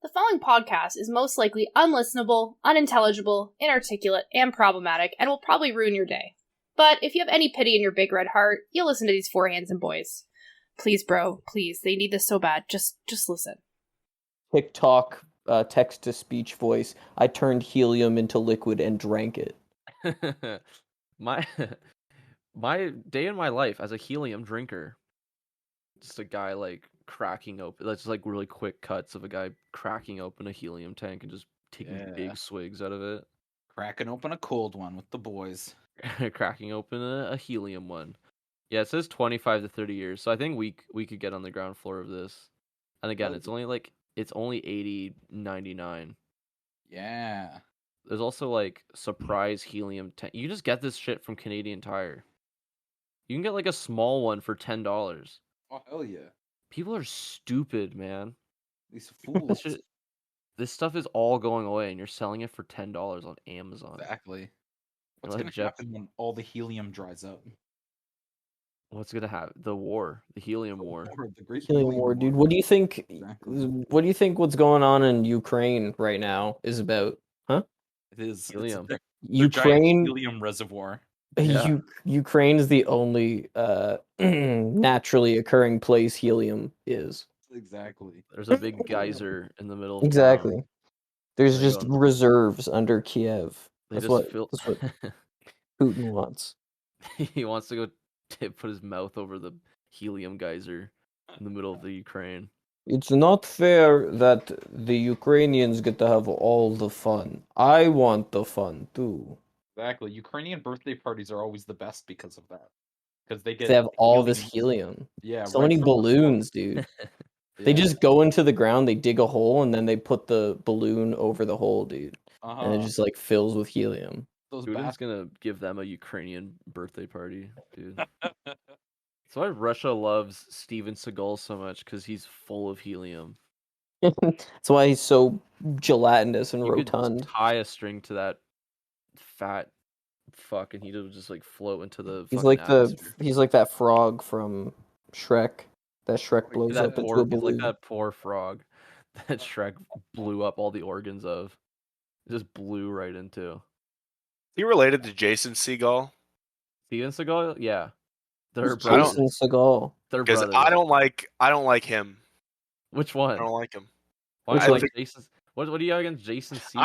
The following podcast is most likely unlistenable, unintelligible, inarticulate, and problematic, and will probably ruin your day. But if you have any pity in your big red heart, you'll listen to these four handsome boys. Please, bro, please, they need this so bad. Just listen. TikTok, text-to-speech voice. I turned helium into liquid and drank it. my day in my life as a helium drinker. Just a guy like cracking open. That's like really quick cuts of a guy cracking open a helium tank and just taking big swigs out of it. Cracking open a cold one with the boys. Cracking open a helium one. Yeah, it says 25 to 30 years. So I think we could get on the ground floor of this. And again, it's only 80.99. Yeah. There's also like surprise helium tank. You can just get this shit from Canadian Tire. You can get like a small one for $10. Oh hell yeah. People are stupid, man. These fools. This stuff is all going away, and you're selling it for $10 on Amazon. Exactly. What's Like gonna happen when all the helium dries up? What's gonna happen? The war, the helium war. The great Helium war, dude. What do you think? Exactly. What do you think? What's going on in Ukraine right now is about? Huh? It is Helium. It's Ukraine. giant helium reservoir. Yeah. Ukraine is the only naturally occurring place helium is. Exactly. There's a big geyser in the middle of Exactly. town. There's There you just go. reserves under Kiev. They That's just what fill. Putin wants. He wants to go put his mouth over the helium geyser in the middle of the Ukraine. It's not fair that the Ukrainians get to have all the fun. I want the fun too. Exactly. Ukrainian birthday parties are always the best because of that. Because they get They have all this helium. Yeah. So right many from the balloons, source. dude. Yeah. They just go into the ground, they dig a hole, and then they put the balloon over the hole, dude. And it just like fills with helium. Those Putin's gonna give them a Ukrainian birthday party, dude. That's why Russia loves Steven Seagal so much, because he's full of helium. That's why he's so gelatinous and You could rotund. tie a string to that fat fuck, and he'd just like float into the. He's fucking like atmosphere. he's like that frog from Shrek. That Shrek blows up into a He's like balloon. that poor frog that Shrek blew up all the organs of. It just blew right into. He related to Jason Seagal? Steven Seagal? Yeah. They're Who's brothers. Jason Seagal. They're Because brothers. I don't like him. Which one? I don't like him. Why Which do you one? like Jason? What do you have against Jason Seagal?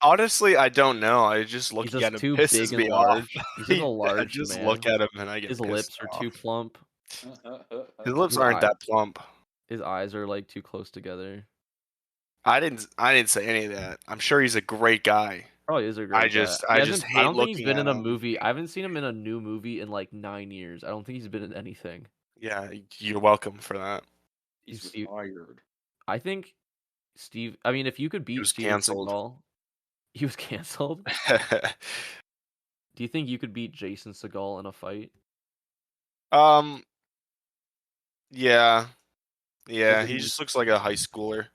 I don't know. I just He's looking just at him too pisses big me and off. large. He's just a I large just man. look at him and I get His pissed lips are off. too plump. His lips aren't that plump. His eyes are like too close together. I didn't say any of that. I'm sure he's a great guy. Probably is a great guy. I just hate I don't think he's looking been at in a him. movie. I haven't seen him in a new movie in like 9 years. I don't think he's been in anything. Yeah, you're welcome for that. He's retired. I think I mean, if you could beat was Steven canceled. Seagal, he was canceled. Do you think you could beat Jason Seagal in a fight? Yeah, he just looks like a high schooler,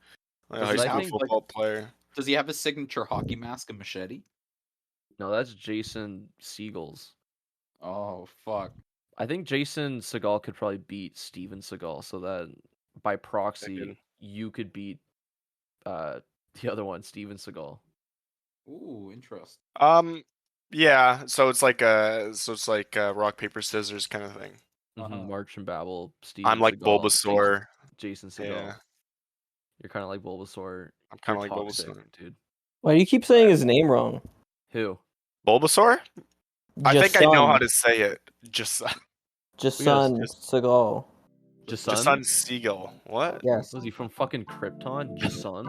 like a high school football player. Does he have a signature hockey mask and machete? No, that's Jason Seagal's. Oh fuck! I think Jason Seagal could probably beat Steven Seagal, so that by proxy you could beat the other one, Steven Seagal. Ooh, interesting. Yeah. So it's like rock paper scissors kind of thing. March and Babel. Steven I'm like Seagal, Bulbasaur. Jason Seagal. Yeah. You're kind of like Bulbasaur. I'm kind of like toxic, Bulbasaur, dude. Why do you keep saying his name wrong? Who? Bulbasaur? I think I know how to say it. Jason Seagal. Jason Seagal. What? Yes. Was he from fucking Krypton? Jason?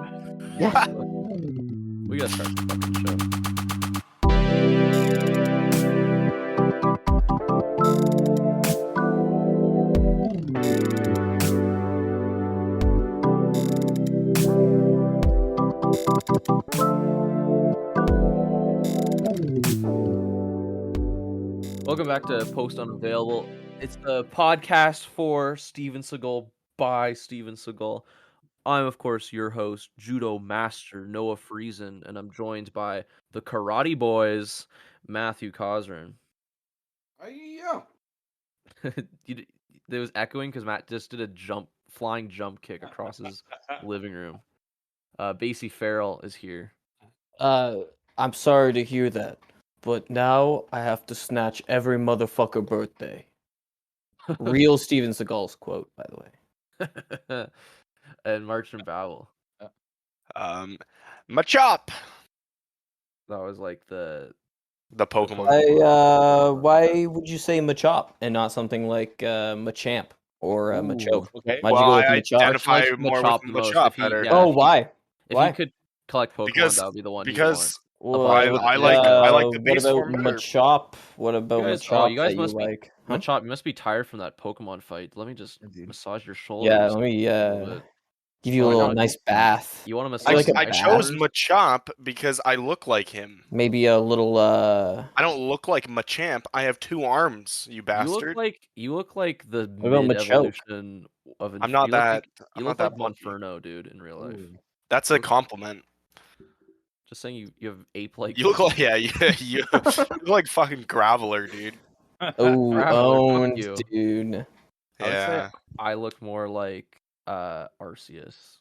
Yeah. We gotta start the fucking show. Welcome back to Post Unavailable. It's the podcast for Steven Seagal by Steven Seagal. I'm, of course, your host, Judo Master Noah Friesen, and I'm joined by the Karate Boys, Matthew Cosrin. Yeah. There was echoing because Matt just did a flying jump kick across his living room. Basie Farrell is here. I'm sorry to hear that, but now I have to snatch every motherfucker birthday. Real Steven Seagal's quote, by the way. And Marchant Bowell. Machop. That was like the Pokemon. Why would you say Machop and not something like Machamp or Machop? Okay. Why'd Well, you go with I Machop? identify Like more Machop with the most. Machop If he- better. yeah, Oh, if he- why? If Why? he could collect Pokemon, Because that would be the one. because What I like the what base about form better. Machop? What about You guys- Machop you guys that you must be- like? Huh? Machop, you must be tired from that Pokemon fight. Let me just Indeed. massage your shoulders. Yeah, let me give you a Oh, I little got- nice bath. You want to I massage? like a I bath. chose Machop because I look like him. Maybe a little I don't look like Machamp. I have 2 arms, you You bastard. look like the What about mid Machop? evolution of. I'm not that. You look like Monferno, dude, in real life. That's a compliment. Just saying, you have ape-like. You look like you look like fucking Graveler, dude. Oh, Fuck owned, you. dude. I would say Yeah, I look more like Arceus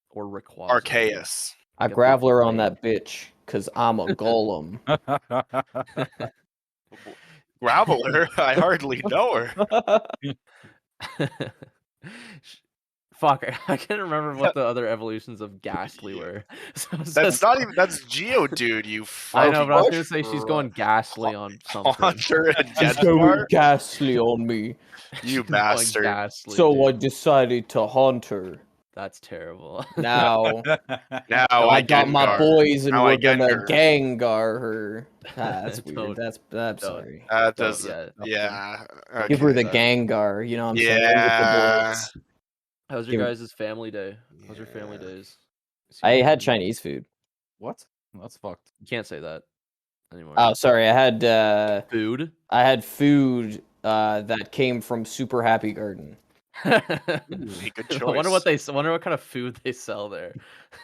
or Rayquaza. Arceus. I Get Graveler the on that bitch, cause I'm a golem. Graveler. I hardly know her. Fuck, I can't remember what the other evolutions of Ghastly were. So That's not even. That's Geodude. You. I know, but I was fucking gonna say she's going Ghastly on something. Haunter and She's going Deathstar. ghastly on me, You She's going bastard. Ghastly, so dude. I decided to haunt her. That's terrible. Now Now I got my Gengar. boys and Now I we're gonna Gengar. Gengar her. That's weird. Don't- I'm sorry. That Don't doesn't. yet. Yeah. Give her the sorry. Gengar. You know what I'm saying? Yeah. With the boys. How's Give your it- guys' family day? How's your family days? I had Chinese food. What? That's fucked. You can't say that anymore. Oh, sorry. I had Food. food that came from Super Happy Garden. Make a choice. I wonder what kind of food they sell there.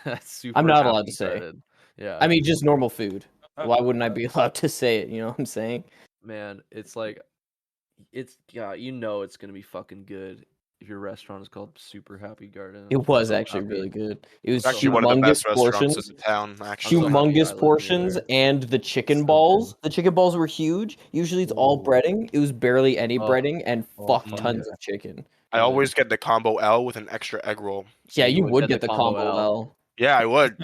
That's super. I'm not Happy allowed to say. Garden. Yeah. I mean, just normal food. Why wouldn't I be allowed to say it? You know what I'm saying? Man, it's like, it's it's gonna be fucking good if your restaurant is called Super Happy Garden. It was So actually happy. really good. It was It's actually one of the best humongous restaurants portions. in town. Actually, I'm so happy I Humongous live portions near and the chicken So balls. good. The chicken balls were huge. Usually it's all Ooh. breading. It was barely any Oh. breading and Oh, fuck fuck tons yeah. of chicken. I always get the combo L with an extra egg roll. Yeah, you would would get get the the combo combo L. L. Yeah, I would.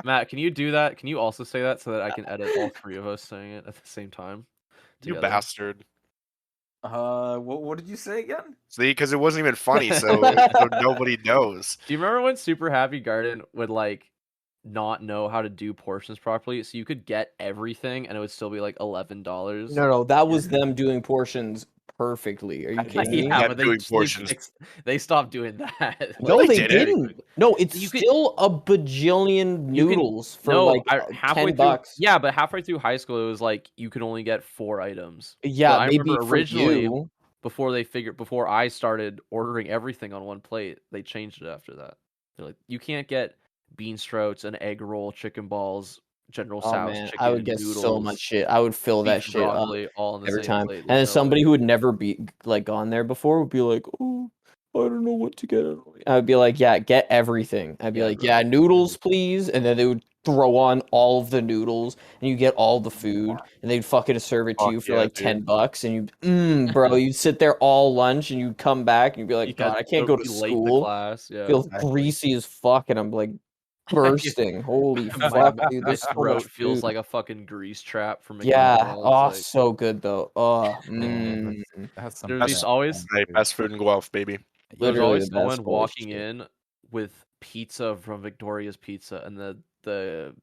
Matt, can you do that? Can you also say that so that I can edit all 3 of us saying it at the same time? You together? bastard. What did you say again? See, because it wasn't even funny, so nobody knows. Do you remember when Super Happy Garden would like not know how to do portions properly? So you could get everything and it would still be like $11. No, that was them doing portions perfectly. Are you kidding me? Yeah, Yeah, but doing portions. they stopped doing that. No, they they didn't. didn't. No, it's You could- still a bajillion You can- noodles for like halfway $10. Yeah, but halfway through high school, it was like you could only get 4 items. Yeah, But I maybe remember for originally you. before I started ordering everything on one plate, they changed it after that. They're like, you can't get bean sprouts, an egg roll, chicken balls, General Oh Tso's man, chicken, I would get noodles, so much shit. I would fill that beef and shit up broccoli, all on the every same time. plate. And There's then no somebody way. who would never be like gone there before would be like, "Oh, I don't know what to get." I would be like, "Yeah, get everything." I'd be Yeah, like, bro. "Yeah, noodles, please." And then they would throw on all of the noodles, and you get all the food, and they'd fucking serve it to Fuck you for yeah, like dude. $10, and you, bro, you'd sit there all lunch, and you'd come back, and you'd be like, You "God, had I can't go to be late to school." class. Yeah. Feels Exactly. greasy as fuck, and I'm like bursting. Holy My- fuck, my dude! There's so throat much feels food. like a fucking grease trap from Yeah. McDonald's. Oh, like, so good though. Oh, That's some There's bad these always- food. Hey, best food in Guelph, baby. there's literally always the best someone Polish walking shit. in with pizza from Victoria's Pizza, and the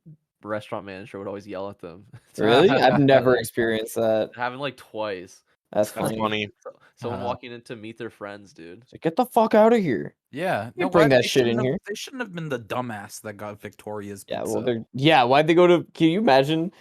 restaurant manager would always yell at them. Really? I've never experienced that. It happened like twice. That's That's funny. funny. Someone Uh-huh. walking in to meet their friends, dude. It's like, get the fuck out of here. Yeah, You bring that shit in shouldn't here. have- They shouldn't have been the dumbass that got Victoria's Yeah, pizza. well, why'd they go to? Can you imagine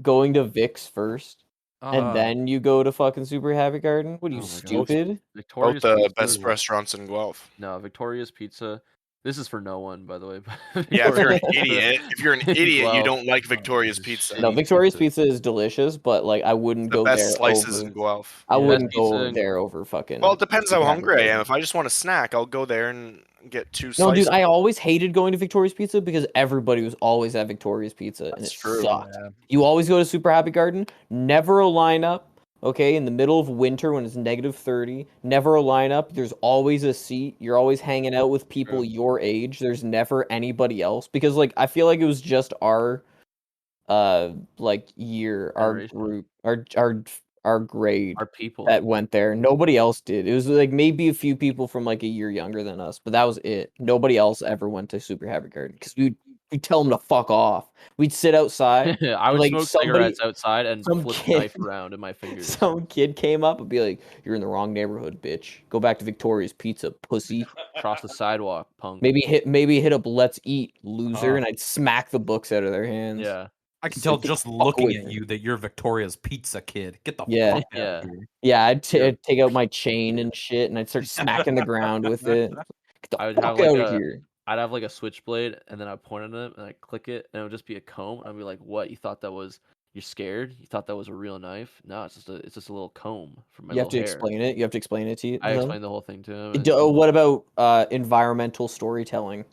going to Vic's first and then you go to fucking Super Happy Garden? What are you, Oh my God. stupid? Both Victoria's the Pizza. best restaurants in Guelph. No, Victoria's Pizza. This is for no one, by the way. Yeah, if you're an Victoria's idiot, Well, you don't like Victoria's Pizza. No, Shitty Victoria's pizza. Pizza is delicious, but like I wouldn't The go best there slices over. in Guelph. I Yeah, wouldn't best pizza go in- there over fucking. Well, it depends how Super Happy hungry I am. Garden. If I just want a snack, I'll go there and get 2 No, slices. dude, I always hated going to Victoria's Pizza because everybody was always at Victoria's Pizza, and That's it true. sucked. Yeah. You always go to Super Happy Garden, never a lineup, okay, in the middle of winter when it's -30, never a lineup, there's always a seat, you're always hanging out with people True. your age, there's never anybody else, because, like, I feel like it was just our, like, year, our Generation. group, our grade Our people. that went there. Nobody else did. It was like maybe a few people from like a year younger than us, but that was it. Nobody else ever went to Super Happy Garden because we'd tell them to fuck off. We'd sit outside. I would like smoke somebody, cigarettes outside and some flip the kid- knife around in my fingers. some kid came up and be like, "You're in the wrong neighborhood, bitch. Go back to Victoria's Pizza, pussy." Cross the sidewalk, punk. Maybe hit up Let's Eat, loser, and I'd smack the books out of their hands. Yeah. I can So tell get just the fuck looking away at from you that you're Victoria's Pizza kid. Get the Yeah. fuck out Yeah. of here. Yeah, I'd Yeah. take out my chain and shit, and I'd start smacking the ground with it. Get the I would fuck have like out of here. I'd have like a switchblade, and then I'd point at it, and I'd click it, and it would just be a comb. And I'd be like, "What? You thought that was? You're scared? You thought that was a real knife? No, it's just a little comb for my You have little to hair." explain it. You have to explain it to I them. explained the whole thing to him. What about environmental storytelling?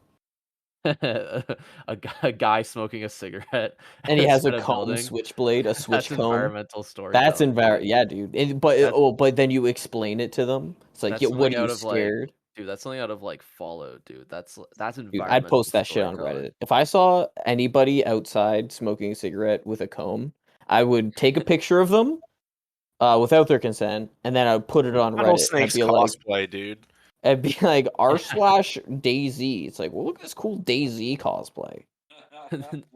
a guy smoking a cigarette, And he has a outside comb building. switchblade, a switch That's comb. environmental storytelling. That's yeah, dude. But then you explain it to them. It's like, That's yeah, what something are you out of like, scared? dude. That's something out of like Fallout, dude. That's Dude, environmental. I'd post that shit on storytelling. Reddit. If I saw anybody outside smoking a cigarette with a comb, I would take a picture of them without their consent, and then I would put it on Reddit. Rattlesnake's I'd be like, cosplay, dude. It'd be like r/DayZ. It's like, well, look at this cool DayZ cosplay.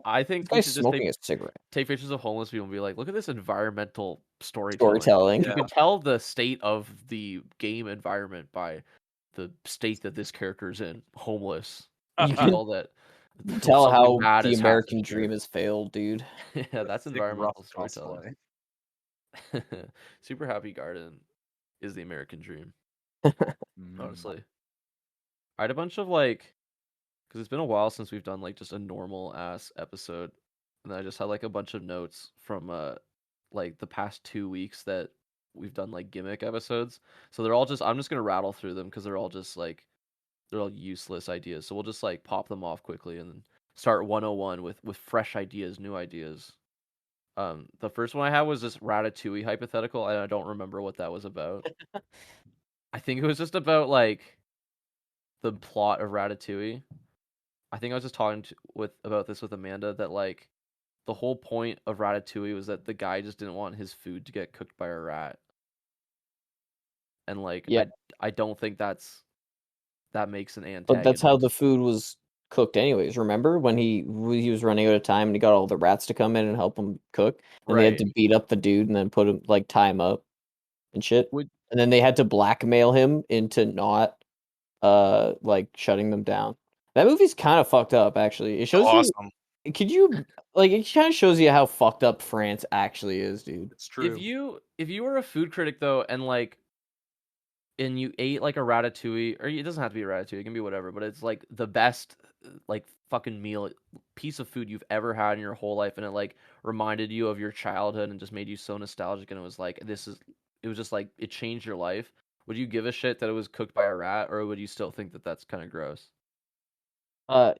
I think This we guy's should just smoking a cigarette. take pictures of homeless people and be like, look at this environmental storytelling. Storytelling. You can tell the state of the game environment by the state that this character is in, homeless. You can tell that tell something how bad the has American happened here. dream has failed, dude. Yeah, that's Sick environmental rough storytelling. cosplay. Super Happy Garden is the American dream, honestly. I had a bunch of like, because it's been a while since we've done like just a normal ass episode, and I just had like a bunch of notes from like the past 2 weeks that we've done like gimmick episodes. So they're all just, I'm just gonna rattle through them because they're all just like, they're all useless ideas. So we'll just like pop them off quickly and then start 101 with fresh ideas, new ideas. The first one I had was this Ratatouille hypothetical, and I don't remember what that was about. I think it was just about like the plot of Ratatouille. I think I was just talking about this with Amanda, that like the whole point of Ratatouille was that the guy just didn't want his food to get cooked by a rat. And like Yeah. I don't think that makes an antagonist. But that's how the food was cooked anyways. Remember when he was running out of time and he got all the rats to come in and help him cook, and they had to beat up the dude and then put him, like, tie him up and shit. And then they had to blackmail him into not like shutting them down. That movie's kind of fucked up, actually. It shows Awesome. you. Could you like? It kind of shows you how fucked up France actually is, dude. It's true. If you were a food critic though, and you ate like a Ratatouille, or it doesn't have to be a Ratatouille, it can be whatever, but it's like the best like fucking piece of food you've ever had in your whole life, and it like reminded you of your childhood and just made you so nostalgic, and it was like it was just like it changed your life. Would you give a shit that it was cooked by a rat, or would you still think that that's kind of gross?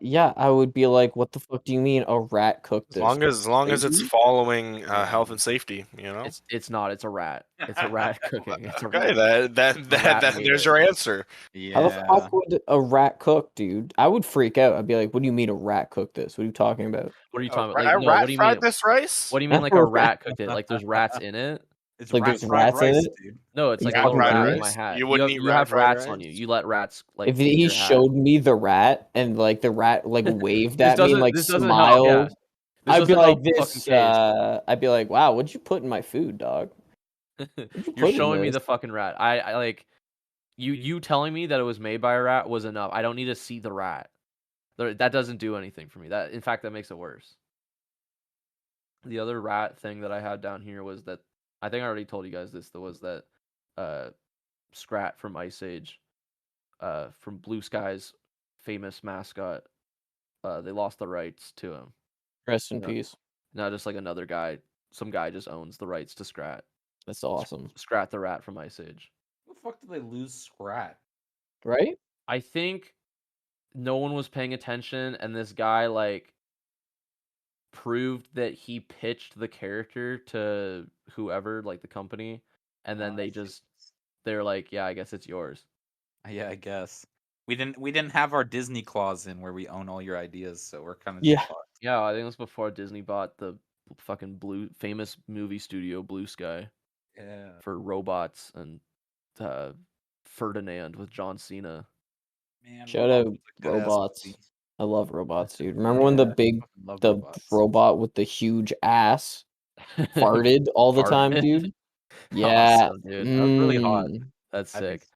Yeah, I would be like, what the fuck do you mean a rat cooked this? As long as it's following health and safety, you know. It's not. It's a rat. It's a rat cooking. It's a Okay, rat. that there's your answer. How the fuck would a rat cook, dude? I would freak out. I'd be like, what do you mean a rat cooked this? What are you talking about? What are you talking A about? Like, no, rat what do you fried mean? this rice? What do you mean like a rat cooked it? Like there's rats in it? It's Like, rat there's fried rats in rice, it? dude. No, it's like a Rat little fried rat in rice? my hat. You wouldn't eat you rat have fried rats on rice? you. You let rats like. If eat he your hat. showed me the rat and like the rat like waved at me and like this doesn't smiled, help. Yeah. This I'd be doesn't like help the this. fucking I'd be like, wow, what'd you put in my food, dog? case. What'd you You're put in showing me this? the fucking rat. I like you telling me that it was made by a rat was enough. I don't need to see the rat. That doesn't do anything for me. That in fact that makes it worse. The other rat thing that I had down here was that I think I already told you guys this. That was that Scrat from Ice Age, from Blue Sky's famous mascot. They lost the rights to him. Rest in peace. Now just like another guy, some guy just owns the rights to Scrat. That's awesome, Scrat the rat from Ice Age. Who the fuck did they lose Scrat? right? I think no one was paying attention, and this guy like proved that he pitched the character to whoever, like the company, and then they're like, yeah, I guess it's yours. Yeah, I guess. We didn't have our Disney clause in where we own all your ideas, so we're kind of Yeah. fucked. Yeah, I think it was before Disney bought the fucking famous movie studio Bluesky Yeah. for robots and Ferdinand with John Cena. Man, Shout Robots out was a good-ass robots. movie. I love robots, dude. Remember when the fucking love robots. robot with the huge ass farted all the time, dude? Yeah. Awesome, dude. That was really hot. That's I think sick.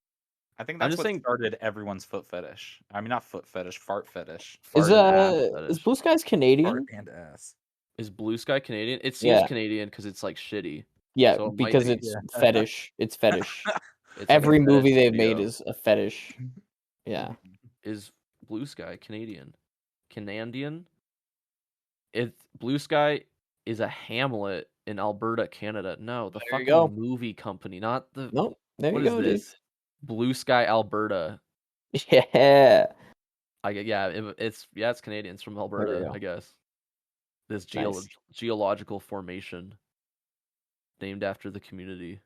I think I'm that's just what saying- started everyone's foot fetish. I mean, not foot fetish, fart fetish. Is Fart and ass is fetish. Blue Sky's Canadian? Fart and ass. Is Bluesky Canadian? It seems Yeah. Canadian because it's like shitty. Yeah, So it might because be. it's fetish. It's fetish. It's like a Every movie fetish they've studio. made is a fetish. Yeah. Is Bluesky Canadian? Canadian? Bluesky is a hamlet in Alberta, Canada. No, the There you go. fucking movie company, not the. Nope. There What you is go, this? Bluesky, Alberta. dude. Yeah. It's Canadian. It's from Alberta, go. I guess. This Nice. geological formation named after the community.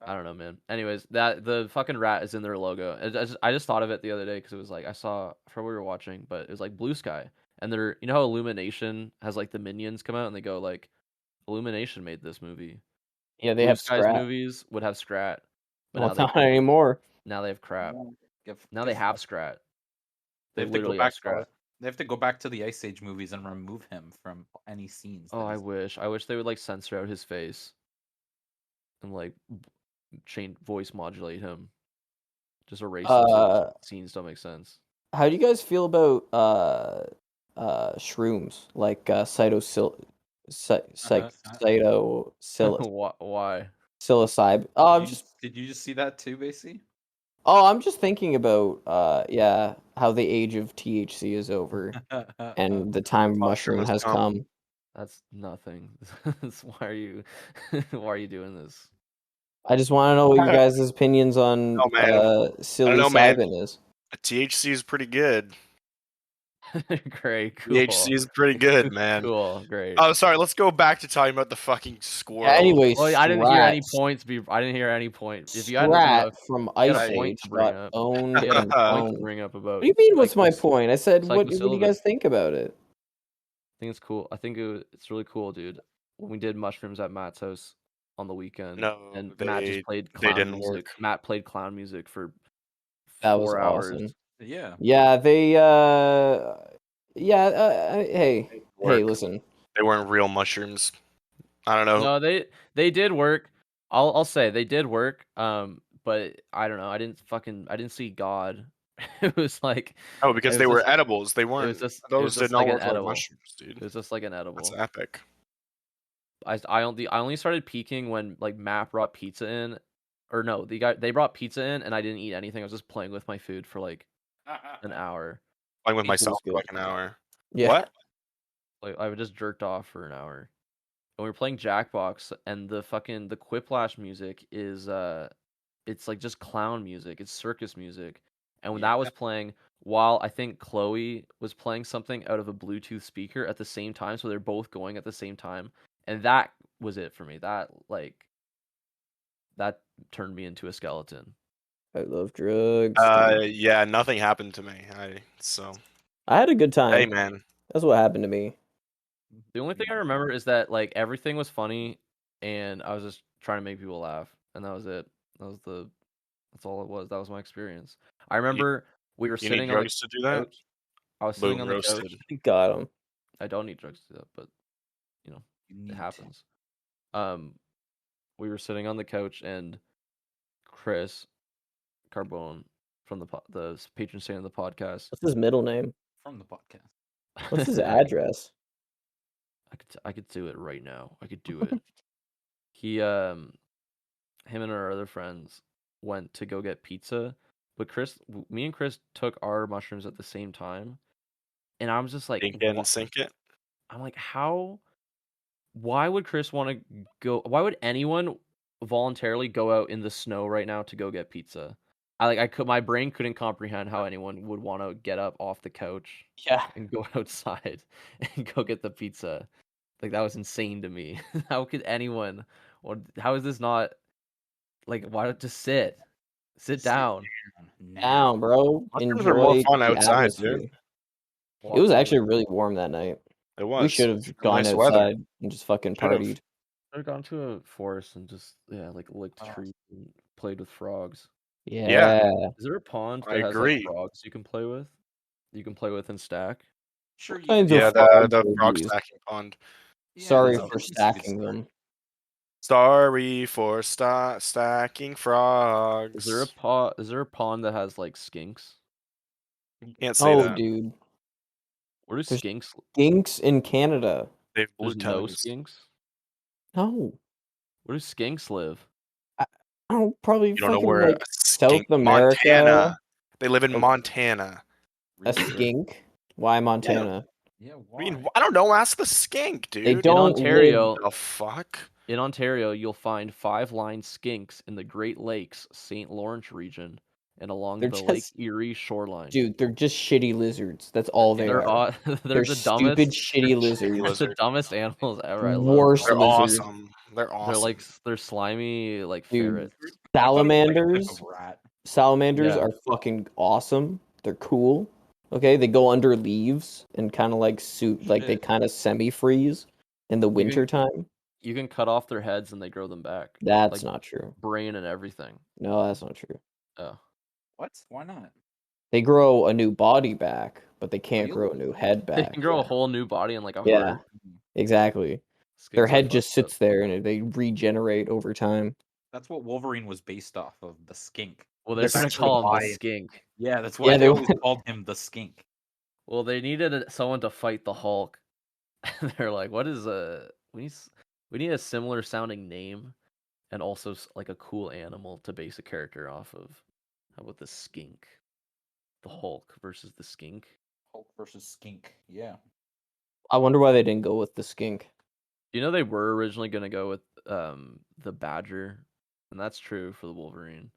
I don't know, man. Anyways, that the fucking rat is in their logo. I just thought of it the other day because it was like I forgot what we were watching, but it was like Bluesky, and you know how Illumination has like the minions come out and they go like, Illumination made this movie. Yeah, they Blue have Sky's Scrat. movies would have Scrat, but Well, now not anymore. now they have crap. Give- Now they give- have Scrat. They They have to go literally back have to Scrat. they have to go back to the Ice Age movies and remove him from any scenes. Oh, that I he's- wish they would like censor out his face and like change voice modulate him. Just erase those so scenes don't make sense. How do you guys feel about shrooms like Why? psilocybin? Oh, Did you just see that too, Basie? I'm just thinking about how the age of THC is over and the time of mushroom has come. That's nothing. Why are you doing this? I just want to know what you guys' opinions on Oh, man. psilocybin is. THC is pretty good. Great, cool. THC is pretty good, man. Cool, great. Oh, sorry. Let's go back to talking about the fucking squirrel. Anyway, Well, I didn't hear any points. I didn't hear any point. If you had Scrat from Ice point Age to bring got up. owned You had and a point to owned. bring up about. What do you mean? What's my point? I said, what do you psychosilivin. guys think about it? I think it's cool. I think it's really cool, dude. When we did mushrooms at Matt's house on the weekend, and Matt just played clown didn't music. work. Matt played clown music for That was 4 hours. awesome. Yeah. Yeah, they hey, listen. They weren't real mushrooms. I don't know. No, they did work. I'll say they did work. But I don't know. I didn't see God. It was like because they were edibles. They weren't. Those did not work like mushrooms, dude. It was just like an edible. That's epic. I only started peaking when like Matt brought pizza in, or no, they brought pizza in and I didn't eat anything. I was just playing with my food for like an hour. Playing with myself for like an hour. Yeah. What? Like I just jerked off for an hour. And we were playing Jackbox, and the Quiplash music is it's like just clown music. It's circus music. And when that was playing, while I think Chloe was playing something out of a Bluetooth speaker at the same time, so they're both going at the same time. And that was it for me. That turned me into a skeleton. I love drugs. Yeah, nothing happened to me. I had a good time. Hey, man. That's what happened to me. The only thing I remember is that like everything was funny, and I was just trying to make people laugh, and that was it. That's all it was. That was my experience. I remember we were sitting on the to do that? couch. I was sitting on the couch. Got him. I don't need drugs to do that, but it happens. We were sitting on the couch, and Chris Carbone from the patron saint of the podcast. What's his middle name? From the podcast. What's his address? I could do it right now. I could do it. Him and our other friends went to go get pizza, but me and Chris took our mushrooms at the same time, and I was just like, Sink it and sink it. I'm like, why would Chris want to go? Why would anyone voluntarily go out in the snow right now to go get pizza? my brain couldn't comprehend how anyone would want to get up off the couch Yeah. and go outside and go get the pizza. Like, that was insane to me. How could anyone, or how is this not, like, why not just sit down Down, bro. Mushrooms are more Enjoy fun the outside, atmosphere. dude. It was actually really warm that night. It was. We should have gone Nice outside weather. and just fucking Should've. partied. I've gone to a forest and just licked trees and played with frogs. Yeah. Is there a pond I that has agree. like frogs you can play with? You can play with and stack. Sure. What kinds Yeah, of frogs the are frog these? stacking pond. Sorry that's for a decent stacking start. them. Sorry for stacking frogs. Is there a pond that has like skinks? You can't say Oh, that. dude. Where do There's skinks? Skinks in Canada. They have blue There's no tongues. skinks. No. Where do skinks live? I don't probably You don't know fucking where like a South skink... America. Montana. They live in Oh. Montana. A skink? Why Montana? Yeah, I why? mean, I don't know. Ask the skink, dude. They don't Ontario- live. The fuck? In Ontario, you'll find 5-line skinks in the Great Lakes, St. Lawrence region, and along They're the Lake just- Erie shoreline. Dude, they're just shitty lizards. That's all they They're are. they're the stupid, dumbest, shitty lizards. they're the lizard. dumbest animals ever. I love Worst They're lizard. awesome. They're awesome. they're slimy like Dude, ferrets. Salamanders. Salamanders Yeah. are fucking awesome. They're cool. Okay, they go under leaves and kind of like they Shit. kind of semi-freeze in the winter time. You can cut off their heads and they grow them back. That's like, not true. Brain and everything. No, that's not true. Oh. What? Why not? They grow a new body back, but they can't Really? grow a new head They back. can grow yeah. a whole new body and like a Yeah, heart. exactly. Skinks Their are head just fucked up. sits there and they regenerate over time. That's what Wolverine was based off of, the skink. Well, they're gonna That's call him why- the skink. Yeah, that's why Yeah, they they- always called him the skink. Well, they needed someone to fight the Hulk. They're like, what is we need a similar sounding name and also like a cool animal to base a character off of. How about the skink? The Hulk versus the skink. Hulk versus skink. Yeah. I wonder why they didn't go with the skink. You know they were originally gonna go with the badger, and that's true for the Wolverine.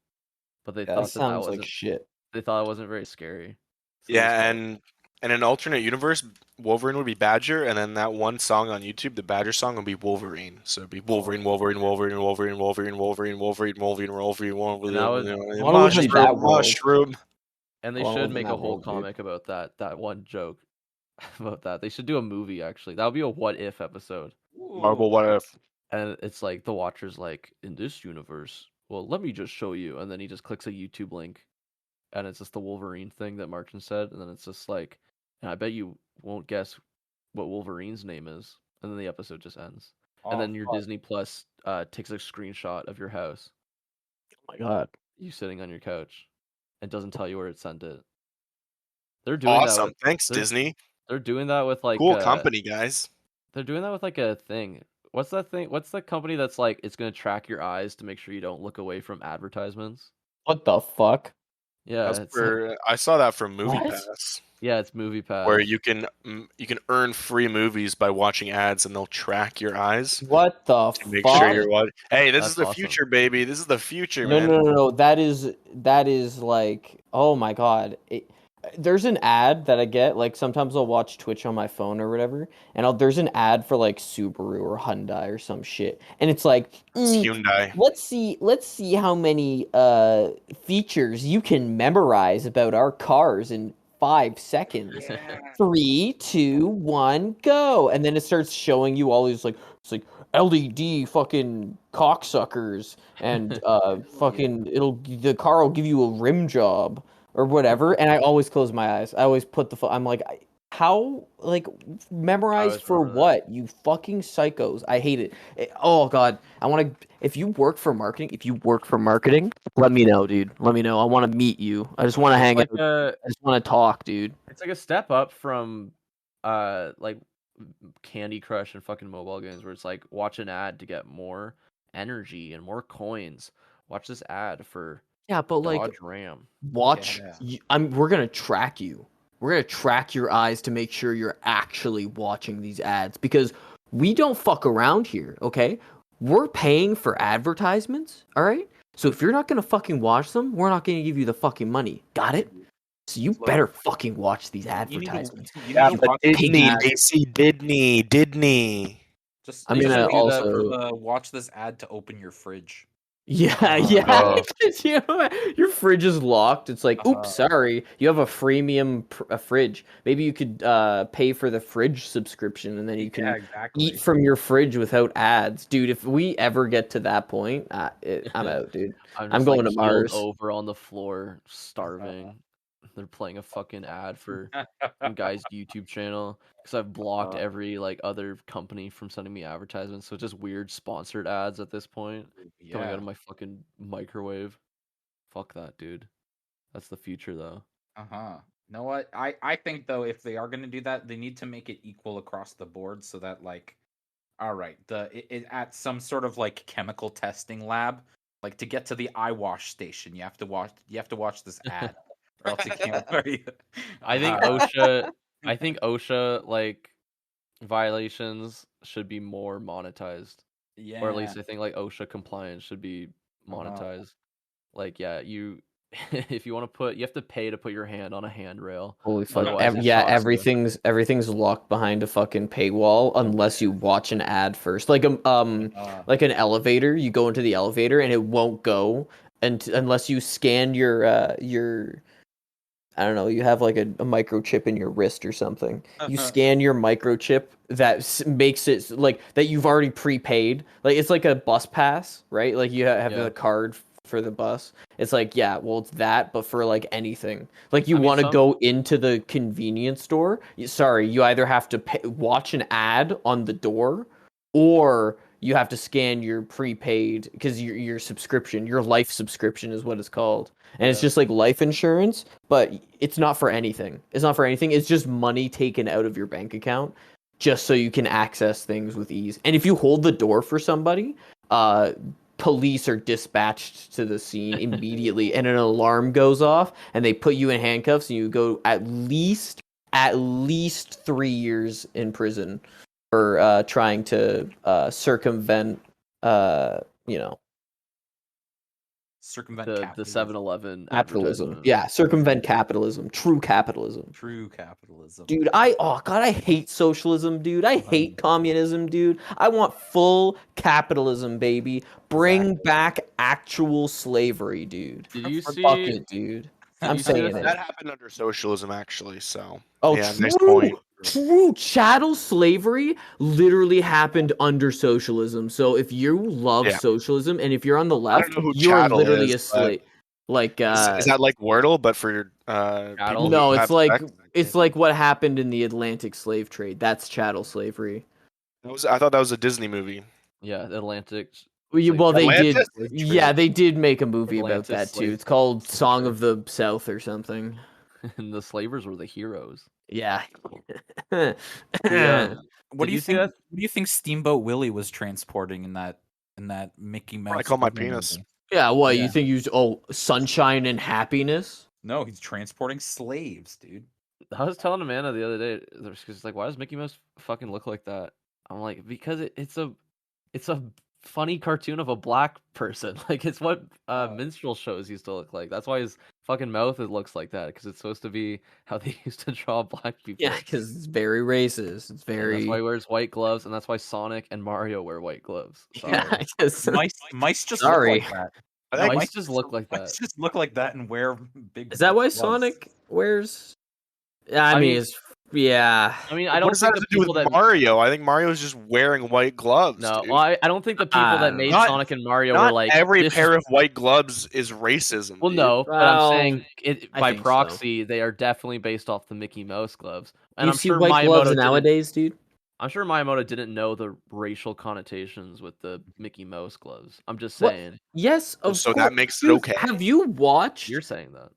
But they That thought sounds wasn't like shit. they thought it wasn't very scary. So they Yeah, just and in an alternate universe, Wolverine would be Badger, and then that one song on YouTube, the Badger song, would be Wolverine. So it'd be Wolverine, Wolverine, Wolverine, Wolverine, Wolverine, Wolverine, Wolverine, Wolverine, Wolverine, Wolverine, that would- Why don't we do that world? mushroom. And they Well, should in make that a whole world, dude. comic about that one joke about that. They should do a movie actually. That would be a what if episode. Marvel, what if? And it's like the Watcher's like, in this universe, well, let me just show you. And then he just clicks a YouTube link and it's just the Wolverine thing that Martin said. And then it's just like, and I bet you won't guess what Wolverine's name is. And then the episode just ends. And then your Disney Plus takes a screenshot of your house, Oh my god. you sitting on your couch, and doesn't tell you where it sent it. They're doing that. Awesome. With, Thanks, they're- Disney. They're doing that with like Cool company, guys. They're doing that with like a thing. What's that thing? What's the company that's like it's gonna track your eyes to make sure you don't look away from advertisements? What the fuck? Yeah, That's it's like- for, I saw that from Movie What? Pass, yeah, it's Movie Pass. where you can earn free movies by watching ads, and they'll track your eyes What the to make fuck? sure you're watching. Hey, this is That's the awesome. future, baby. This is the future, No, man. no. That is like, oh my god. There's an ad that I get. Like sometimes I'll watch Twitch on my phone or whatever, and there's an ad for like Subaru or Hyundai or some shit, and it's like, It's Hyundai. let's see how many features you can memorize about our cars in 5 seconds. 3, 2, 1, go. And then it starts showing you all these it's like LED fucking cocksuckers and fucking the car will give you a rim job or whatever. And I always close my eyes. I always put I'm like, how, like, memorize for what? You fucking psychos. I hate it. Oh god. I want to, if you work for marketing, let me know, dude. Let me know. I want to meet you. I just want to hang out. I just want to talk, dude. It's like a step up from like Candy Crush and fucking mobile games where it's like watch an ad to get more energy and more coins. Watch this ad for but Dodge Ram. Watch. Yeah. We're gonna track you. We're gonna track your eyes to make sure you're actually watching these ads because we don't fuck around here. Okay, we're paying for advertisements. All right, So if you're not gonna fucking watch them, we're not gonna give you the fucking money. Got it? So you better fucking watch these advertisements. Yeah, to but watch Disney, ads. Disney. Just I'm you gonna should do that also- for the watch this ad to open your fridge. Yeah, You know, your fridge is locked. It's like, oops, sorry. You have a freemium fridge. Maybe you could pay for the fridge subscription, and then you can eat from your fridge without ads, dude. If we ever get to that point, I'm out, dude. I'm going to Mars. Over on the floor, starving. They're playing a fucking ad for some guy's YouTube channel because I've blocked every like other company from sending me advertisements. So just weird sponsored ads at this point coming out of my fucking microwave. Fuck that, dude. That's the future, though. You know what? I think though, if they are gonna do that, they need to make it equal across the board so that like, all right, at some sort of like chemical testing lab, like to get to the eye wash station, you have to watch this ad. Or else it can't I think OSHA like violations should be more monetized. Yeah. Or at least I think like OSHA compliance should be monetized. Like you if you want to you have to pay to put your hand on a handrail. Holy fuck. Otherwise it shocks you. Everything's locked behind a fucking paywall unless you watch an ad first. Like like an elevator, you go into the elevator and it won't go unless you scan your I don't know, you have like a microchip in your wrist or something. You scan your microchip that makes it like that you've already prepaid. Like it's like a bus pass, right? Like you have the card for the bus. It's like, yeah, well, it's that, but for like anything. Like you want to go into the convenience store. You either have to watch an ad on the door or you have to scan your prepaid because your subscription, your life subscription is what it's called. And it's just like life insurance, but it's not for anything. It's not for anything. It's just money taken out of your bank account just so you can access things with ease. And if you hold the door for somebody, police are dispatched to the scene immediately and an alarm goes off and they put you in handcuffs and you go at least 3 years in prison for trying to circumvent circumvent the 7-Eleven capitalism. Yeah, circumvent capitalism. True capitalism. Dude, I hate socialism, dude. I hate communism, dude. I want full capitalism, baby. Bring back actual slavery, dude. Did you see? Fuck it, dude. I'm saying it. That happened under socialism, actually. So. Oh, yeah, true. nice point. True. Chattel slavery literally happened under socialism. So if you love socialism and if you're on the left, you're literally a slave. Like is that like Wordle, but for people? No, it's like what happened in the Atlantic slave trade. That's chattel slavery. I thought that was a Disney movie. Yeah, Atlantic. Well, they did. Trade. Yeah, they did make a movie about that too. It's called Song of the South or something. And the slavers were the heroes. Yeah. What do you think? What do you think Steamboat Willie was transporting in that Mickey Mouse? I call my penis. Movie? Yeah. What you think? Sunshine and happiness? No, he's transporting slaves, dude. I was telling Amanda the other day, she's like, "Why does Mickey Mouse fucking look like that?" I'm like, because it's a funny cartoon of a black person. Like it's what minstrel shows used to look like. That's why his fucking mouth looks like that, because it's supposed to be how they used to draw black people. Yeah, because it's very racist. It's very. And that's why he wears white gloves, and that's why Sonic and Mario wear white gloves. Sorry. Yeah, I guess. Mice just look like that. Mice just look like that. Mice just look like that and wear big. Is that why gloves. Sonic wears? I mean, yeah. I mean, I don't think the people that Mario. I think Mario's just wearing white gloves. No, dude. well, I don't think the people that made Sonic and Mario were like every pair of white gloves is racism. Well, dude. no, but I'm saying by proxy, so. they are definitely based off the Mickey Mouse gloves. And You I'm see sure white gloves nowadays, dude. I'm sure Miyamoto didn't know the racial connotations with the Mickey Mouse gloves. I'm just saying. What? Yes, of so course. that makes it okay. Have you watched? You're saying that.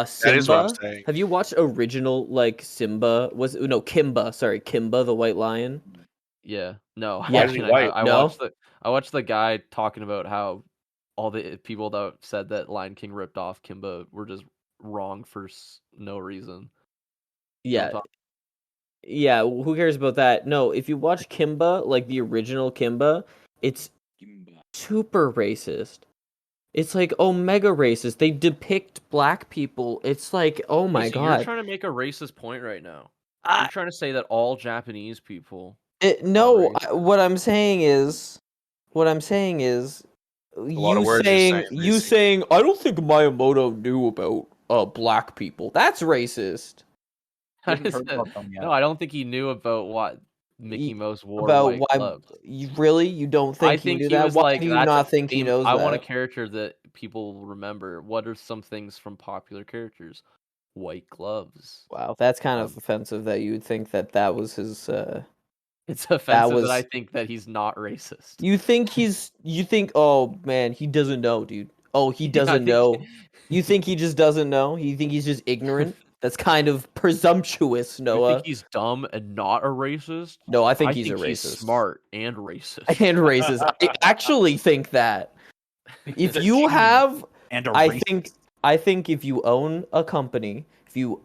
Simba. That is what I'm saying. Have you watched original Simba? Kimba? Sorry, Kimba the White Lion. Yeah. No. Yeah. I watched the guy talking about how all the people that said that Lion King ripped off Kimba were just wrong for no reason. Yeah. Yeah, who cares about that? No, if you watch Kimba, like the original Kimba, it's super racist. It's like, oh, mega racist. They depict black people. It's like, oh my So god. you're trying to make a racist point right now. I- You're trying to say that all Japanese people. No, racist. what I'm saying is, lot of you words you're saying, saying, I don't think Miyamoto knew about black people. That's racist. I Haven't heard said- about them yet. no, I don't think he knew about what Mickey Mouse wore About white why gloves. you don't I think he think knew he that? was Why like, do you that's not a think he theme- knows I that? want a character that people remember. What are some things from popular characters? White gloves. Wow, that's kind of offensive that you would think that was his It's offensive that I was- think that he's not racist. You think, oh man, he doesn't know, dude. Oh, he Yeah, I doesn't think- know. You think he just doesn't know? You think he's just ignorant? That's kind of presumptuous, You Noah. think he's dumb and not a racist? No, I think I he's think a racist. he's smart and racist. And racist. I actually think that. If He's a you genius have and a I racist. think if you own a company, if you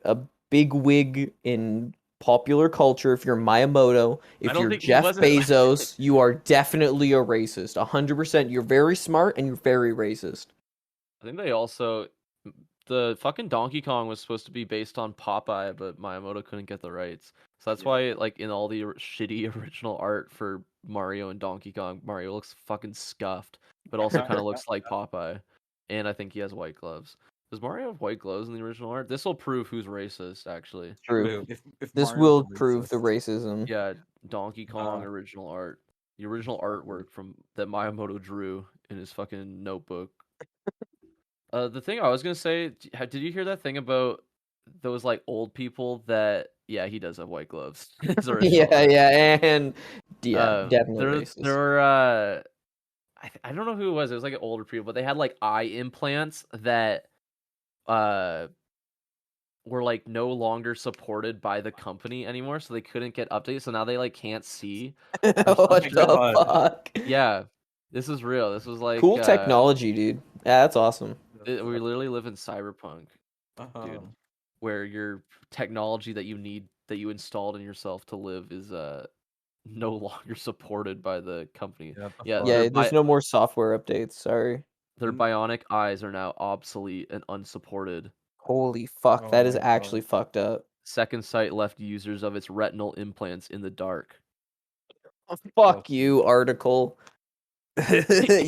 a big wig in popular culture, if you're Miyamoto, I if don't you're think he Jeff wasn't- Bezos, you are definitely a racist. 100%. You're very smart and you're very racist. I think they also the fucking Donkey Kong was supposed to be based on Popeye, but Miyamoto couldn't get the rights. So that's why, like, in all the shitty original art for Mario and Donkey Kong, Mario looks fucking scuffed, but also kind of looks like Popeye. And I think he has white gloves. Does Mario have white gloves in the original art? This will prove who's racist, actually. True. If This Mario's will a prove the racist. racism. Yeah, Donkey Kong original art. The original artwork from that Miyamoto drew in his fucking notebook. The thing I was gonna say, did you hear that thing about those like old people that? Yeah, he does have white gloves. His original art. and definitely there, racist. there were I don't know who it was. It was like an older people, but they had like eye implants that were like no longer supported by the company anymore, so they couldn't get updates. So now they like can't see. What the God. fuck? Yeah, this is real. This was like Cool technology, dude. Yeah, that's awesome. We literally live in cyberpunk, dude, where your technology that you need that you installed in yourself to live is no longer supported by the company. Yeah, Yeah, there's no more software updates. Sorry. their bionic eyes are now obsolete and unsupported. Holy fuck, Oh that is my God. actually fucked up. Second Sight left users of its retinal implants in the dark. Fuck you, article. You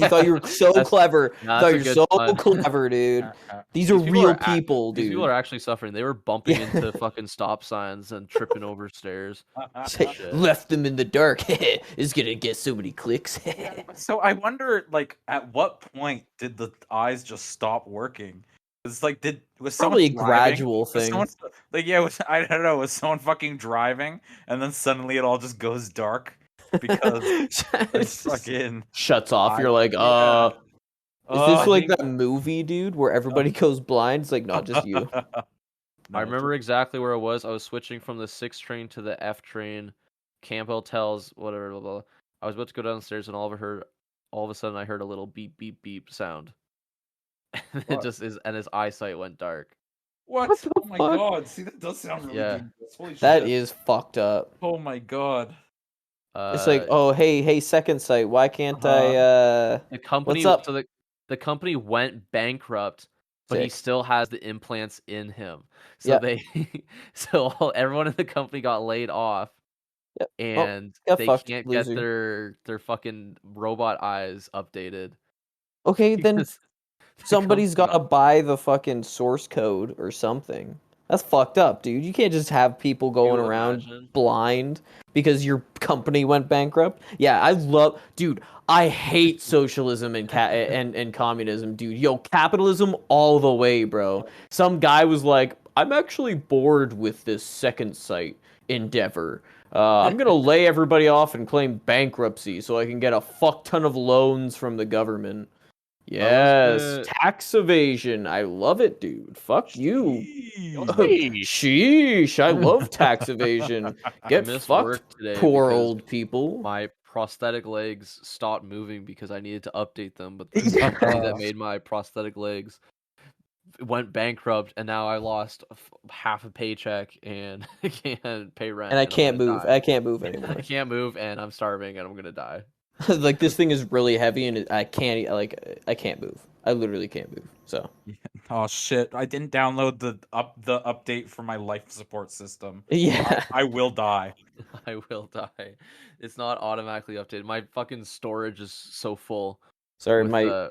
thought you were so clever. You Nah, thought that's you're a so good pun. clever, dude. These are These people real are people, These dude. people are actually suffering. They were bumping Yeah. into fucking stop signs and tripping over stairs. Say, Shit. left them in the dark. It's gonna get so many clicks. So I wonder, like, at what point did the eyes just stop working? It's like, was Probably a someone driving? gradual Was thing. someone, like, yeah, I don't know. Was someone fucking driving, and then suddenly it all just goes dark because it's fucking shuts off. You're like, yeah. is this like I that movie, dude, where everybody goes blind? It's like, not just you. I remember exactly where I was. I was switching from the 6 train to the F train. Camp hotels, whatever. Blah, blah. I was about to go downstairs, and all of a sudden, I heard a little beep, beep, beep sound. It just is, and his eyesight went dark. What? What the Oh my fuck? god! See, that does sound really Yeah. dangerous. Holy That shit. is fucked up. Oh my god. It's like, oh, hey, Second Sight, why can't I, the company. what's up? So the company went bankrupt, but he Sick. still has the implants in him. So Yep. so everyone in the company got laid off, Yep. and got they fucked, can't loser. get their fucking robot eyes updated. Okay, then because the somebody's company got to buy the fucking source code or something. That's fucked up, dude. You can't just have people going you around imagine? blind because your company went bankrupt. Yeah, dude, I hate socialism and and communism, dude. Yo, capitalism all the way, bro. Some guy was like, I'm actually bored with this Second Sight endeavor. I'm gonna lay everybody off and claim bankruptcy so I can get a fuck ton of loans from the government. Yes, tax evasion. I love it, dude. Fuck you. Sheesh, I love tax evasion. Get missed fucked, work today poor because old people. My prosthetic legs stopped moving because I needed to update them, but the company that made my prosthetic legs went bankrupt, and now I lost half a paycheck and I can't pay rent. And I I'm can't gonna move. die. I can't move anymore. I can't move, and I'm starving, and I'm gonna die. Like this thing is really heavy and I can't move. I literally can't move. So Oh shit! I didn't download the update for my life support system. yeah. I will die. I will die. It's not automatically updated. My fucking storage is so full Sorry, with my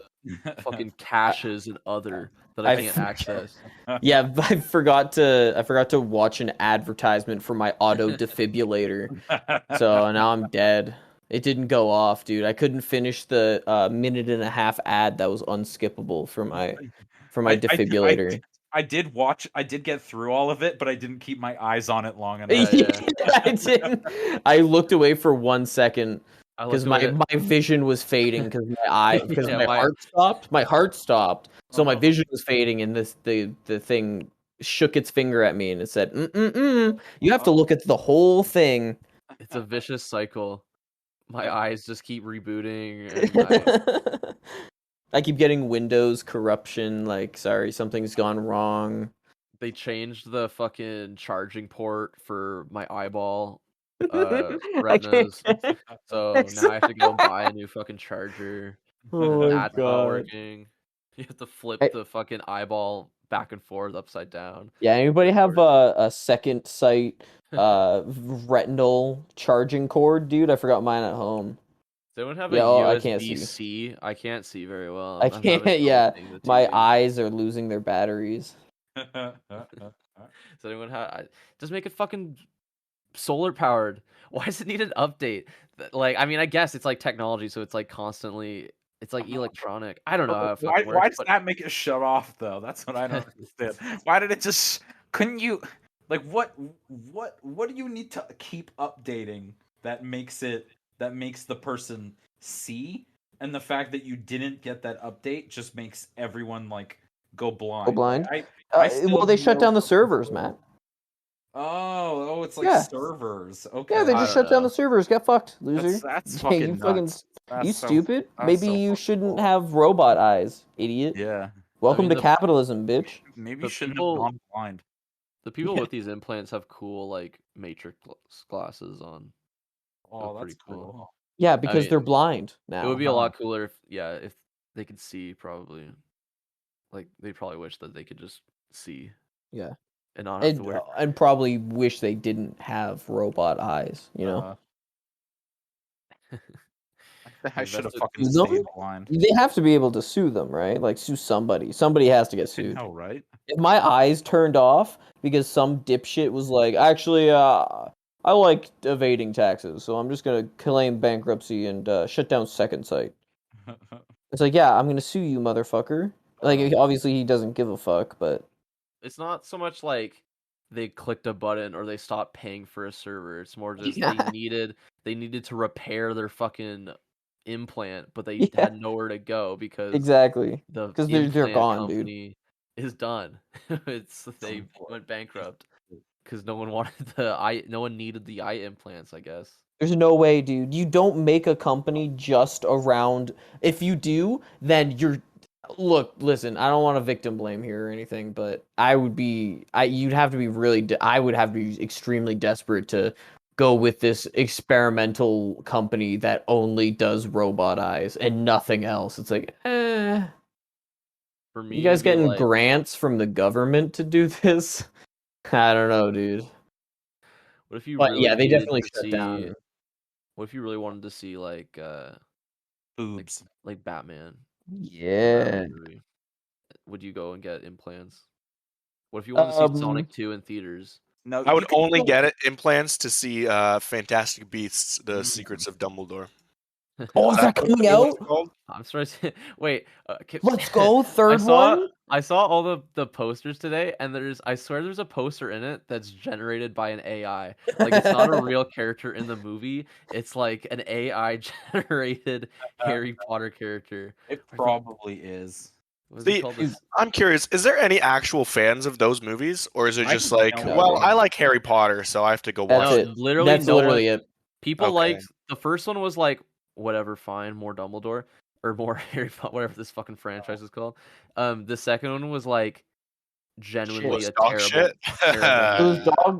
fucking caches and other that I I can't access. yeah, I forgot to watch an advertisement for my auto defibrillator. So now I'm dead. It didn't go off, dude. I couldn't finish the minute-and-a-half ad that was unskippable for my defibrillator. I did get through all of it, but I didn't keep my eyes on it long enough. Yeah. I didn't. I looked away for 1 second because my vision was fading because my heart stopped. My heart stopped, so my vision was fading, and the thing shook its finger at me and it said, you have to look at the whole thing. It's a vicious cycle. My eyes just keep rebooting. And I keep getting Windows corruption. Like, sorry, something's gone wrong. They changed the fucking charging port for my eyeball retinas. So now I have to go buy a new fucking charger. Oh my That's not god. working. You have to flip the fucking eyeball back and forth upside down. Yeah, anybody have a second sight retinal charging cord, dude? I forgot mine at home. Does anyone have Yeah, a I can't see. USB-C? I can't see very well. I I'm having can't. Yeah, trouble seeing the my TV. eyes are losing their batteries. Does anyone have? Just make it fucking solar powered. Why does it need an update? Like, I mean, I guess it's like technology, so it's like constantly. It's like electronic. I don't know how it fucking works. Why does that make it shut off though? That's what I don't understand. Why did it just? Couldn't you? Like, what do you need to keep updating that makes the person see? And the fact that you didn't get that update just makes everyone like go blind. Go blind? Well, they shut down the servers, Matt. Oh, it's like servers. Okay. Yeah, they just shut down the servers. Get fucked, loser. That's fucking nuts. You stupid? Maybe you shouldn't have robot eyes, idiot. Yeah. Welcome to capitalism, bitch. Maybe you shouldn't have gone blind. The people with these implants have cool like matrix glasses on. Oh, that's cool. Yeah, because they're blind now. It would be a lot cooler if they could see, probably. Like, they probably wish that they could just see. Yeah. And not have to wear. And probably wish they didn't have robot eyes, you know? I should have fucking stayed blind. They have to be able to sue them, right? Like, sue somebody. Somebody has to get sued. I know, right? If my eyes turned off because some dipshit was like, actually, I like evading taxes, so I'm just gonna claim bankruptcy and shut down Second Sight. It's like, yeah, I'm gonna sue you, motherfucker. Like, obviously he doesn't give a fuck, but it's not so much like they clicked a button or they stopped paying for a server. It's more just they needed to repair their fucking implant, but they had nowhere to go because because they're gone, company is done. They went bankrupt because no one needed the eye implants, I guess. There's no way, dude. You don't make a company just around. If you do, then you're. Look, listen. I don't want to victim blame here or anything, but you'd have to be really. I would have to be extremely desperate to go with this experimental company that only does robot eyes and nothing else. It's like, For me, you guys getting grants from the government to do this? I don't know, dude. What if you? But yeah, they definitely shut down. What if you really wanted to see like boobs, like Batman? Yeah. Would you go and get implants? What if you wanted to see Sonic 2 in theaters? No, I would only get implants to see Fantastic Beasts: The Secrets of Dumbledore. Oh, is that coming out? I'm sorry. Wait. Let's go. Third one. I saw all the posters today, and I swear there's a poster in it that's generated by an AI. Like, it's not a real character in the movie. It's like an AI generated Harry Potter character. It probably is. See, I'm curious, is there any actual fans of those movies? Or is it just like, well, I like Harry Potter, so I have to go watch it? That's literally it. People liked, the first one was like, whatever, fine, more Dumbledore. Or more Harry Potter, whatever this fucking franchise is called. The second one was like, genuinely a terrible.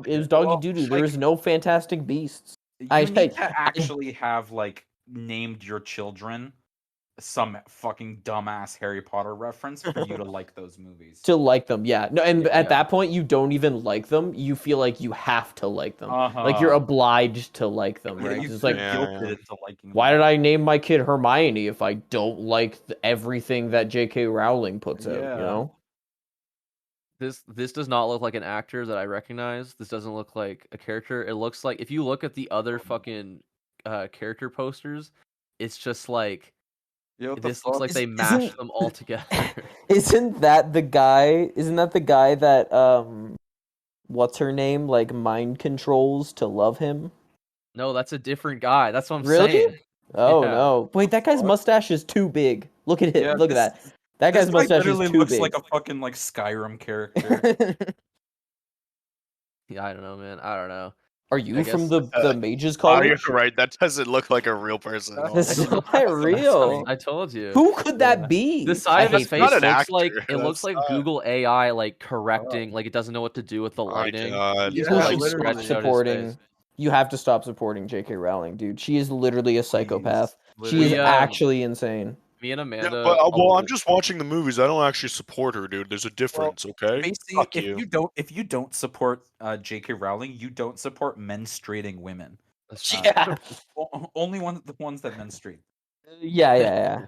It was doggy doo-doo. There was no Fantastic Beasts. You need to actually have like named your children some fucking dumbass Harry Potter reference for you to like those movies. To like them, yeah. No, and at that point, you don't even like them. You feel like you have to like them. Like you're obliged to like them, right? You It's like, guilted into liking why them. did I name my kid Hermione if I don't like everything that J.K. Rowling puts out, you know? This does not look like an actor that I recognize. This doesn't look like a character. It looks like, if you look at the other fucking character posters, it's just like, this looks like they mashed them all together. Isn't that the guy that what's her name, like, mind controls to love him? No, that's a different guy. That's what I'm Really? saying. Oh Yeah. no. Wait, that guy's mustache is too big. Look at it. Look at that. That guy's mustache is too looks big. like a fucking like Skyrim character. Yeah, I don't know, man. I don't know. Are you from guess- the Mages College? You're right. That doesn't look like a real person. That's not real. I told you. Who could that be? The side of his face not an looks actor. like it looks That's like not- Google AI like correcting, like it doesn't know what to do with the lighting. God. You Yeah, should like, stop scratched out his supporting. face. You have to stop supporting J.K. Rowling, dude. She is literally a psychopath. She is We, actually insane. Me and Yeah, Amanda. but I'm just watching the movies. I don't actually support her, dude. There's a difference, okay? Basically, Fuck if you don't support J.K. Rowling, you don't support menstruating women. Yeah. Only the ones that menstruate. Yeah.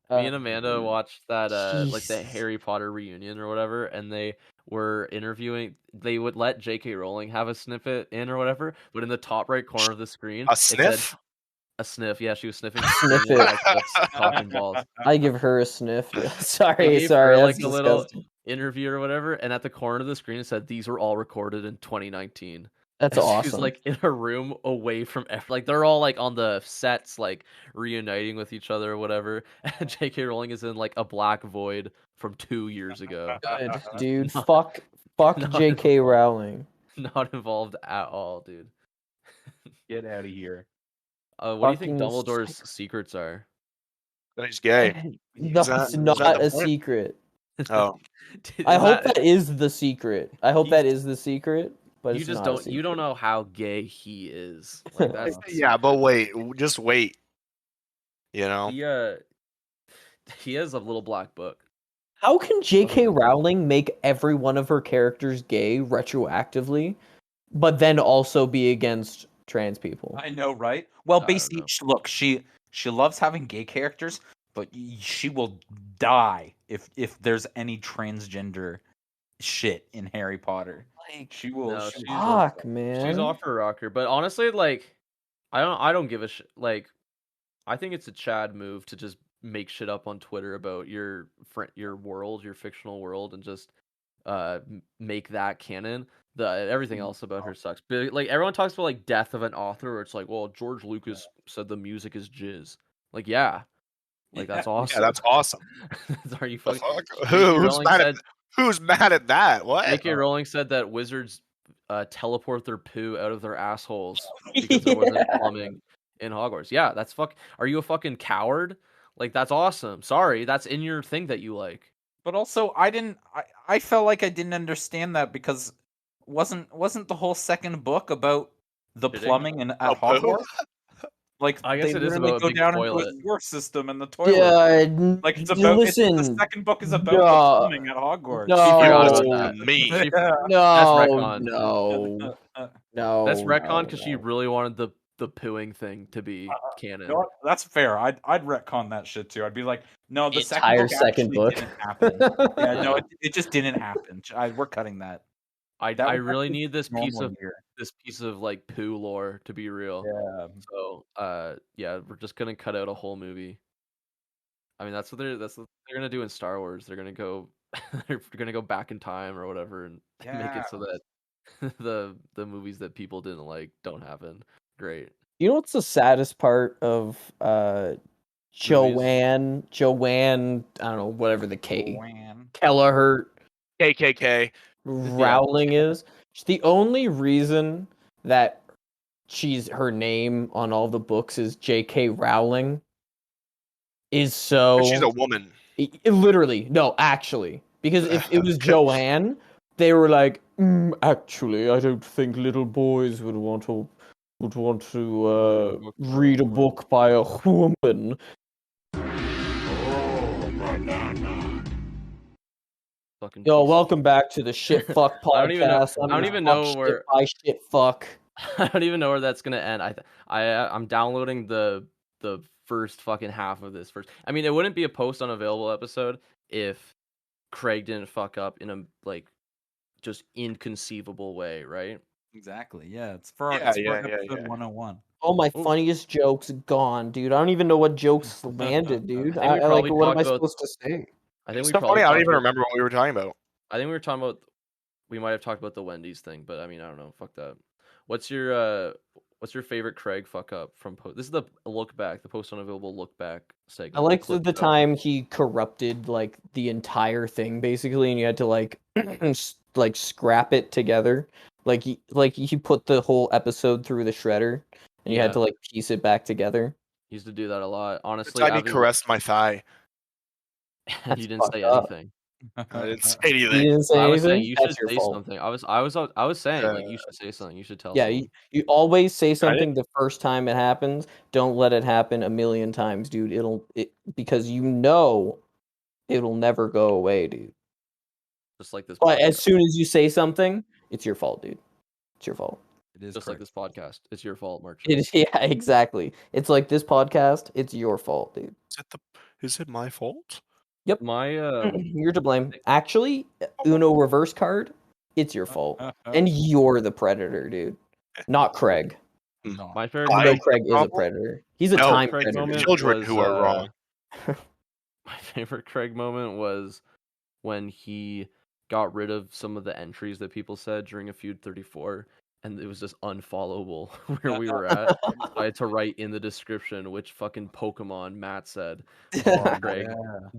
Me and Amanda watched that like the jeez. Harry Potter reunion or whatever, and they were interviewing. They would let J.K. Rowling have a snippet in or whatever, but in the top right corner of the screen, A it said sniff? a sniff. Yeah, she was sniffing. Sniff and, it. like, talking balls. I give her a sniff. They sorry, gave her, that's like a little disgusting. interview or whatever, and at the corner of the screen it said these were all recorded in 2019. That's And awesome. She's like in a room away from like they're all like on the sets like reuniting with each other or whatever. And J.K. Rowling is in like a black void from 2 years ago. Good, dude. Not- Fuck not J.K. Rowling. Not involved at all, dude. Get out of here. What do you think Fucking Dumbledore's secrets are? That he's gay. No, Is that- it's is not that the a point? secret. Oh. I hope that is the secret. I hope that is the secret. But you it's just not a don't. You secret. don't know how gay he is. Like that's Yeah, but wait. Just wait. You know? he has a little black book. How can J.K. Rowling make every one of her characters gay retroactively, but then also be against trans people? I know, right? Well, I don't basically, know. look, she loves having gay characters, but she will die if there's any transgender shit in Harry Potter. Like, She will. No, she she's will- fuck, man. She's off her rocker, but honestly, like, I don't give a shit. Like, I think it's a Chad move to just make shit up on Twitter about your world, your fictional world, and just make that canon. Everything else about her sucks. But like everyone talks about like death of an author, where it's like, well, George Lucas said the music is jizz. Like, yeah, like that's awesome. Yeah, that's awesome. Are you The fucking? fuck? J.K. Who's Rowling mad said- at Who's mad at that? What? J.K. Rowling said that wizards teleport their poo out of their assholes because there wasn't plumbing in Hogwarts. Yeah, that's Are you a fucking coward? Like, that's awesome. Sorry, that's in your thing that you like. But also, I felt like I didn't understand that because wasn't the whole second book about the Shitting? plumbing and at Oh, poo? Hogwarts? Like, I guess they it is literally about a go big down toilet. into a sewer system in the toilet. Yeah, Like it's about listen. the second book is about No. the plumbing at Hogwarts. No. forgot Oh, about that. Me. She- Yeah. No, retcon. no. That's retcon no, because no. she really wanted the pooing thing to be canon. You know what? That's fair. I'd retcon that shit too. I'd be like, no, the Entire second actually book. didn't happen. Yeah, no, Yeah. it just didn't happen. We're cutting that. I That was really actually need this normal here. piece of like poo lore to be real. Yeah. So yeah, we're just gonna cut out a whole movie. I mean that's what they're gonna do in Star Wars. They're gonna go they're gonna go back in time or whatever and make it so that the movies that people didn't like don't happen. Great. You know what's the saddest part of Joanne, I don't know, whatever the Kelleher KKK. Rowling is? The only reason that her name on all the books is J.K. Rowling is so She's a woman. literally, no, actually, because if it was Joanne, they were like, actually, I don't think little boys would want to would want to read a book by a woman. Fucking Yo, piece. welcome back to the Shit Fuck podcast. I don't even know where. Shit fuck. I don't even know where that's gonna end. I'm downloading the first fucking half of this first. I mean, it wouldn't be a post unavailable episode if Craig didn't fuck up in a like just inconceivable way, right? Exactly. Yeah, it's for Yeah, episode 101. All my funniest jokes gone, dude. I don't even know what jokes landed, dude. I think we probably what am I talked about- supposed to say? I think It's we so probably funny. I don't talked even about- remember what we were talking about. I think we were talking about. We might have talked about the Wendy's thing, but I mean, I don't know. Fuck that. What's your favorite Craig fuck up from Post? This is the look back, the Post Unavailable look back segment. I liked the time he corrupted like the entire thing basically, and you had to like like scrap it together. Like he put the whole episode through the shredder, and you had to like piece it back together. He used to do that a lot. Honestly, The time he caressed my thigh. You didn't say anything. I didn't say anything. You didn't say I was saying anything? you That's should your say fault. something. I was saying like you should say something. You should tell. Yeah, someone. you always say something the first time it happens. Don't let it happen a million times, dude. Because you know it'll never go away, dude. Just like this. But podcast. as soon as you say something, it's your fault, dude. It's your fault. It is just like this podcast. It's your fault, March. Yeah, exactly. It's like this podcast. It's your fault, dude. Is it my fault? Yep. You're to blame. Actually, Uno reverse card. It's your fault, and you're the predator, dude. Not Craig. No. My favorite. I know Craig is a predator. He's a time Craig predator. moment Children was, who are wrong. My favorite Craig moment was when he got rid of some of the entries that people said during a feud 34, and it was just unfollowable where we were at. I had to write in the description which fucking Pokemon Matt said. Craig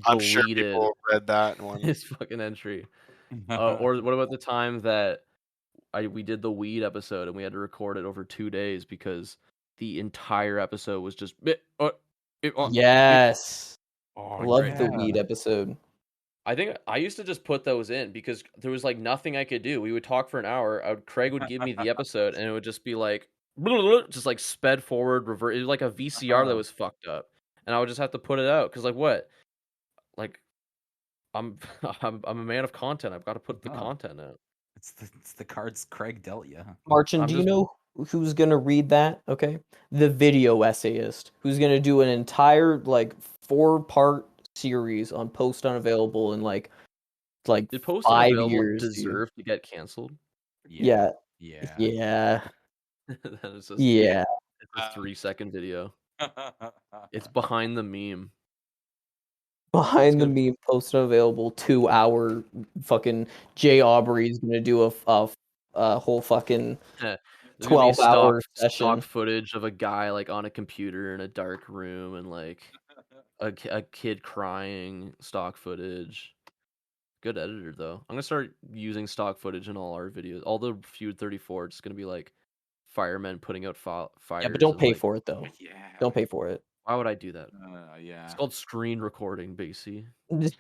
I'm sure deleted people read that one. his fucking entry. Or what about the time that we did the weed episode and we had to record it over 2 days because the entire episode was just Yes. Oh, Love the weed episode. I think I used to just put those in because there was like nothing I could do. We would talk for an hour. Craig would give me the episode and it would just be like just like sped forward, revert. It was like a VCR that was fucked up, and I would just have to put it out because like what, like I'm a man of content. I've got to put the content out. It's the cards Craig dealt you. Marcin, do you know who's gonna read that? Okay, the video essayist who's gonna do an entire like 4-part series on Post Unavailable in like Did Post 5 Unavailable years. deserve to get canceled? Yeah. That is just, Yeah. It's a 3-second video. It's behind the meme. Behind the meme, Post Unavailable 2-hour fucking Jay Aubrey's gonna do a whole fucking 12-hour session. Stock footage of a guy like on a computer in a dark room and like a kid crying. Stock footage. Good editor though. I'm gonna start using stock footage in all our videos. All the feud 34. It's gonna be like firemen putting out fires. Yeah, but don't pay for it though. Yeah. Don't pay for it. Why would I do that? Yeah. It's called screen recording, Basie. It's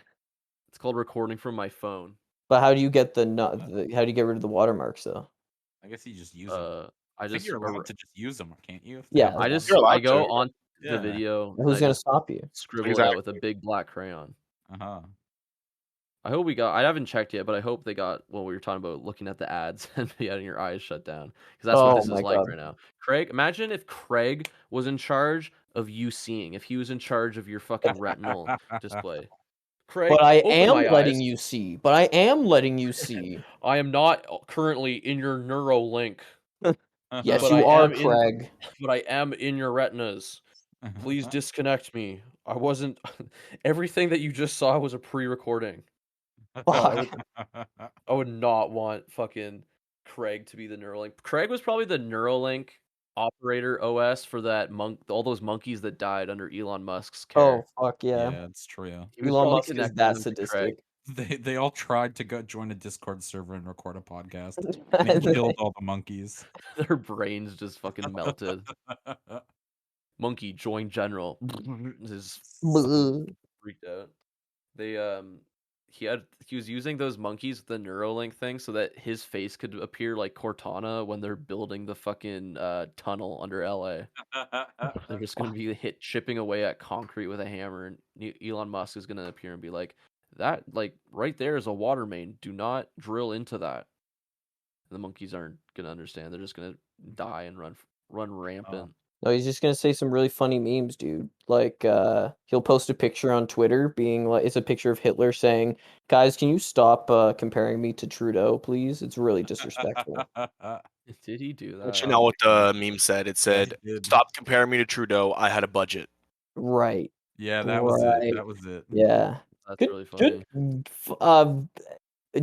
called recording from my phone. But how do you get how do you get rid of the watermarks though? I guess you just use them. I think you're allowed to just use them, can't you? Yeah, I go on the video. Who's gonna stop you? Scribble it out with a big black crayon. I hope I haven't checked yet, but I hope they got what we were talking about, looking at the ads and getting your eyes shut down. Because that's what this is like right now. Craig, imagine if Craig was in charge of you seeing, if he was in charge of your fucking retinal display. Craig, but I am letting you see. But I am letting you see. I am not currently in your Neuralink. Yes, you are, Craig. But I am in your retinas. Please disconnect me. I wasn't. Everything that you just saw was a pre-recording. I would not want fucking Craig to be the Neuralink. Craig was probably the Neuralink operator OS for that all those monkeys that died under Elon Musk's care. Oh fuck yeah. Yeah, it's true. Elon Musk is that sadistic. They all tried to go join a Discord server and record a podcast. And they killed all the monkeys. Their brains just fucking melted. Monkey join general. Just freaked out. They he was using those monkeys with the Neuralink thing so that his face could appear like Cortana when they're building the fucking tunnel under LA. They're just gonna be chipping away at concrete with a hammer, and Elon Musk is gonna appear and be like, "That like right there is a water main. Do not drill into that." And the monkeys aren't gonna understand. They're just gonna die and run rampant. No, he's just gonna say some really funny memes, dude. Like, he'll post a picture on Twitter being like, it's a picture of Hitler saying, "Guys, can you stop comparing me to Trudeau, please? It's really disrespectful." Did he do that? But you know what the meme said? It said, "Stop comparing me to Trudeau. I had a budget." Right. Yeah, that was it. Right. That was it. Yeah. That's Good, really funny.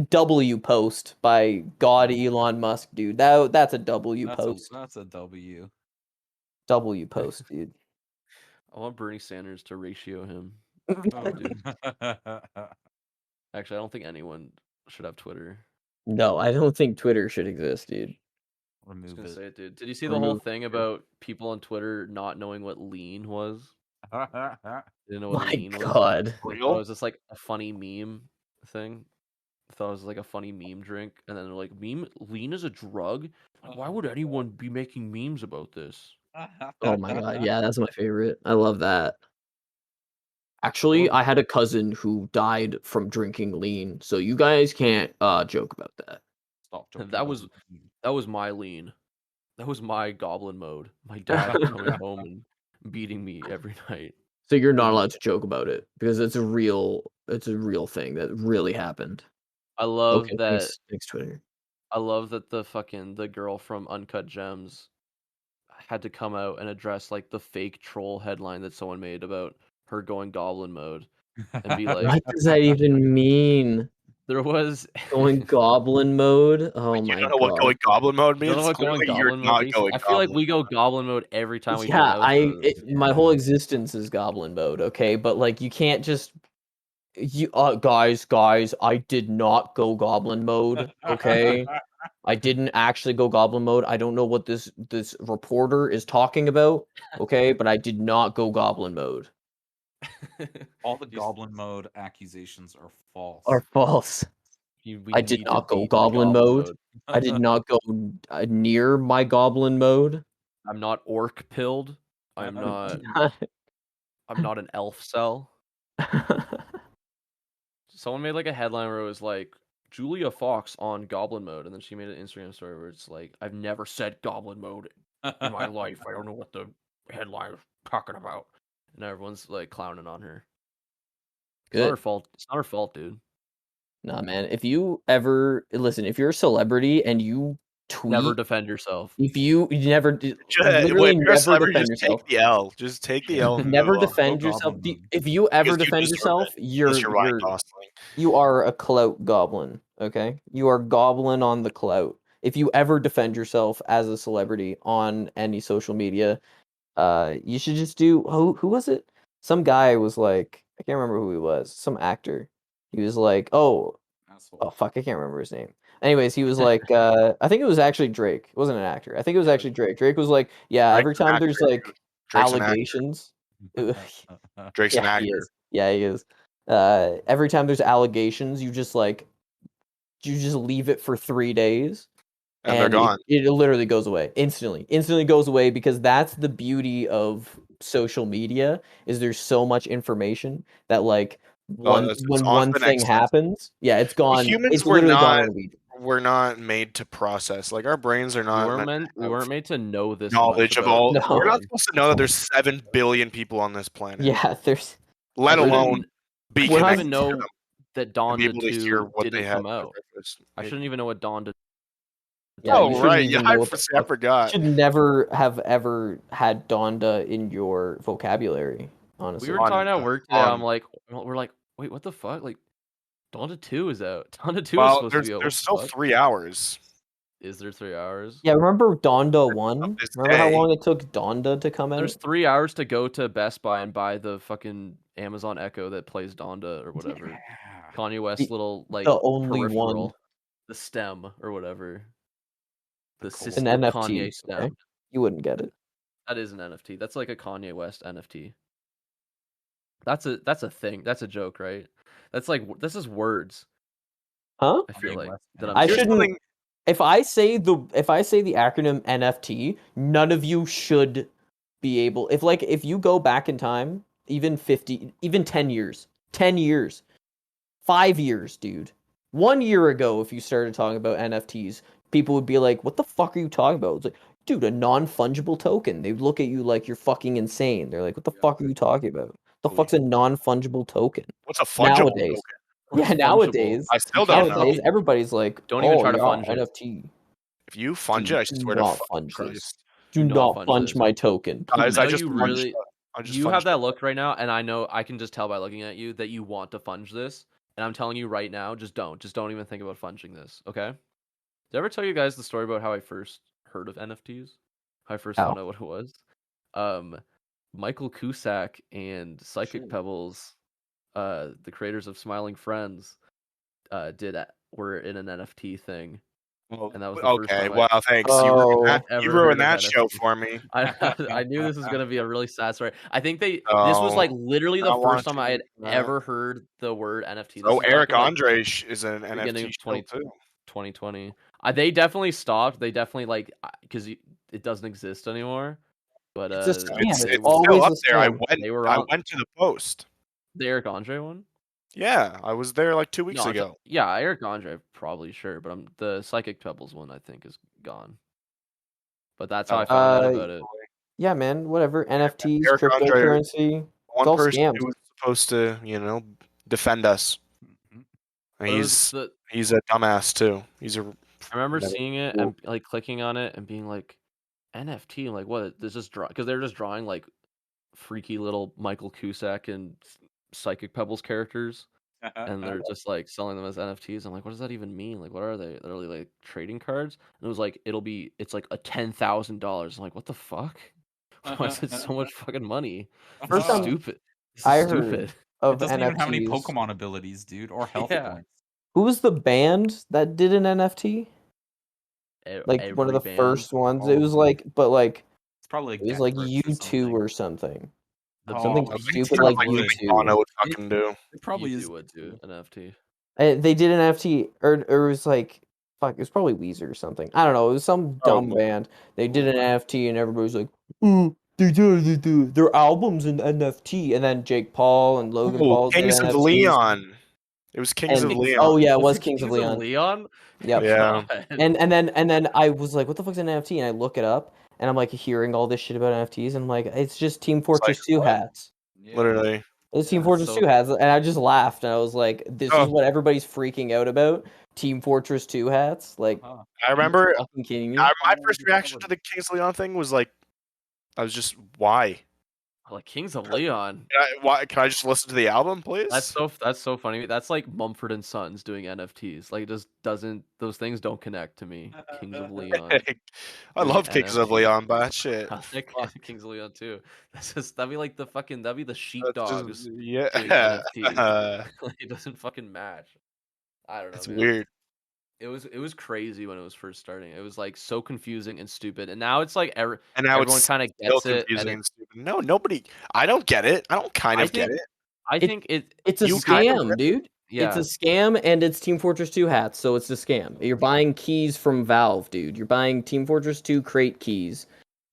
W post by God Elon Musk, dude. That's a W post. That's a W. W post, dude. I want Bernie Sanders to ratio him. Oh, dude. Actually, I don't think anyone should have Twitter. No, I don't think Twitter should exist, dude. I was Remove gonna it. say it, dude. Did you see the whole thing about people on Twitter not knowing what lean was? Didn't know what My lean was. God. It was just like a funny meme thing. I thought it was like a funny meme drink, and then they're like, lean is a drug? Why would anyone be making memes about this? Oh my God. Yeah, that's my favorite. I love that. Actually, I had a cousin who died from drinking lean, so you guys can't joke about that. Stop joking. That was my lean. That was my goblin mode. My dad coming home and beating me every night. So you're not allowed to joke about it because it's a real thing that really happened. I love that. Thanks, Twitter. I love that the girl from Uncut Gems had to come out and address like the fake troll headline that someone made about her going goblin mode and be like, what does that even mean? There was going goblin mode. Oh my God! You don't know what going goblin mode means? You don't know what going goblin mode means? I feel like we go goblin mode every time we do an outro. My whole existence is goblin mode. Okay, but like you can't just guys, I did not go goblin mode. Okay. I didn't actually go goblin mode. I don't know what this reporter is talking about. Okay, but I did not go goblin mode. All the goblin mode accusations are false. I did not go goblin mode. I did not go near my goblin mode. I'm not orc pilled. I'm not. I'm not an elf cell. Someone made like a headline where it was like Julia Fox on goblin mode, and then she made an Instagram story where it's like, I've never said goblin mode in my life. I don't know what the headline is talking about. And everyone's like clowning on her. It's not her fault. It's not her fault, dude. Nah, man. If you ever listen, if you're a celebrity and you tweet, never defend yourself. If you never literally never defend yourself. Take the L. Just take the L. Never defend yourself. If you ever defend yourself, you are a clout goblin. Okay, you are goblin on the clout. If you ever defend yourself as a celebrity on any social media, you should just do. Who was it? Some guy was like, I can't remember who he was. Some actor. He was like, oh fuck, I can't remember his name. Anyways, he was like, I think it was actually Drake. It wasn't an actor. I think it was actually Drake. Drake was like, yeah, every time there's like allegations. Drake's an actor. Yeah, he is. Every time there's allegations, you just leave it for 3 days. And they're gone. It literally goes away instantly. Instantly goes away because that's the beauty of social media is there's so much information that like when one thing happens, it's gone. Humans it's literally gone. We're not made to process. Like our brains are not. We weren't made to know this knowledge of all. No. We're not supposed to know that there's 7 billion people on this planet. Yeah, there's. Let alone be connected. I even know that Donda 2 didn't come out. I shouldn't even know what Donda. Yeah, oh right, yeah, I forgot. You should never have ever had Donda in your vocabulary. Honestly, we were talking at work today. We're like, wait, what the fuck? Like, Donda 2 is out. Donda 2 is supposed to be out. There's still 3 hours. Is there 3 hours? Yeah, remember Donda 1? Remember how long it took Donda to come out? There's 3 hours to go to Best Buy and buy the fucking Amazon Echo that plays Donda or whatever. Yeah. Kanye West's little like the only one, the stem or whatever. The an NFT, Kanye stem. Okay? You wouldn't get it. That is an NFT. That's like a Kanye West NFT. That's a thing. That's a joke, right? That's like this is words. Huh? I feel like that I Here's shouldn't. something- If I say the acronym NFT, none of you should be able. If you go back in time, even 50, even 10 years, 5 years, dude. 1 year ago, if you started talking about NFTs, people would be like, "What the fuck are you talking about?" It's like, dude, a non-fungible token. They look at you like you're fucking insane. They're like, "What the fuck are you talking about? The fuck's a non-fungible token?" What's a fungible Nowadays. token? What's Yeah, fungible? nowadays. I still don't know. Nowadays, everybody's like, Don't even "Oh, try to yeah, funge it. NFT." If you funge Do it, I swear to not fucking funge this. Christ. Do Do not not funge funge this. my token. Guys, I I know just you funged really. it. I just You funged have it. that look right now, and I know I can just tell by looking at you that you want to funge this. And I'm telling you right now, just don't even think about funging this. Okay? Did I ever tell you guys the story about how I first heard of NFTs? How I first found out what it was? Michael Cusack and Psychic Pebbles, the creators of Smiling Friends, were in an NFT thing. Oh, And that was the first okay, time well, thanks. Oh. You ever ruined heard of that show NFT. for me. I knew this was gonna be a really sad story. I think this was like literally the not first time I watching had that. ever heard the word NFT. This Oh, is back Eric in, like, Andre is an beginning NFT of show too. 2020. They definitely stopped. They definitely because it doesn't exist anymore. But It's a scam. they, It's It's always still up a there. I scam. they were I on went to the post. the Eric Andre one. Yeah, I was there like 2 weeks No, ago. yeah, Eric Andre probably sure, but the Psychic Pebbles one I think is gone. But that's how I found out about it. Yeah, man. Whatever. NFTs, Eric Andre, cryptocurrency. It's one all person scams. who was supposed to, defend us. Mhm. And But it was he's a dumbass too. He's a. I remember Never- seeing it and like clicking on it and being like, NFT, like what? This is because they're just drawing like freaky little Michael Cusack and Psychic Pebbles characters, and they're just like selling them as NFTs. I'm like, what does that even mean? Like, what are they? They're like trading cards, and it was like it's like a $10,000. I'm like, what the fuck? Why is it so much fucking money? First time Stupid. This I is heard stupid. of It doesn't even have any NFTs. Pokemon abilities, dude, or health Yeah. points. Who was the band that did an NFT? Like one of the Every first ones. all It of was them. like, but like It's probably it was Death like Grips U2 or something. The Something Oh, stupid U2 like would. U2. Bono would fucking do. It probably you is. would do an NFT. They did an NFT, or it was like, fuck, it was probably Weezer or something. I don't know. It was some dumb band. They did an NFT, and everybody's like, "Ooh, they do their albums in NFT." And then Jake Paul and Logan Paul did Kings of NFTs. Leon. It was Kings And- of Leon. Oh yeah, it was it Kings of Leon. Yep. Yeah. God. And then I was like, what the fuck's an NFT? And I look it up, and I'm like hearing all this shit about NFTs, and I'm like, it's just Team Fortress 2 what? hats. Yeah. Literally. It's Team Yeah, Fortress so 2 hats, and I just laughed, and I was like, this is what everybody's freaking out about. Team Fortress 2 hats? Like, Huh. I remember you fucking kidding me? my first reaction to the Kings of Leon thing was like, I was just, why? Like Kings of Leon. Can I just listen to the album, please? That's so funny. That's like Mumford and Sons doing NFTs. Like it just doesn't. Those things don't connect to me. Kings of Leon. I love Kings of NFT. Leon, but that shit. I like Kings of Leon too. That'd be like that'd be the sheepdogs doing Yeah. NFTs. Like, it doesn't fucking match. I don't know. It's man. weird. It was crazy when it was first starting. It was like so confusing and stupid. And now it's like And now everyone it's kind of still gets it. confusing and stupid. No, nobody. I don't get it. I don't kind of get it. I think It's a You kind of scam, dude. Yeah. It's a scam, and it's Team Fortress 2 hats, so it's a scam. You're buying keys from Valve, dude. You're buying Team Fortress 2 crate keys,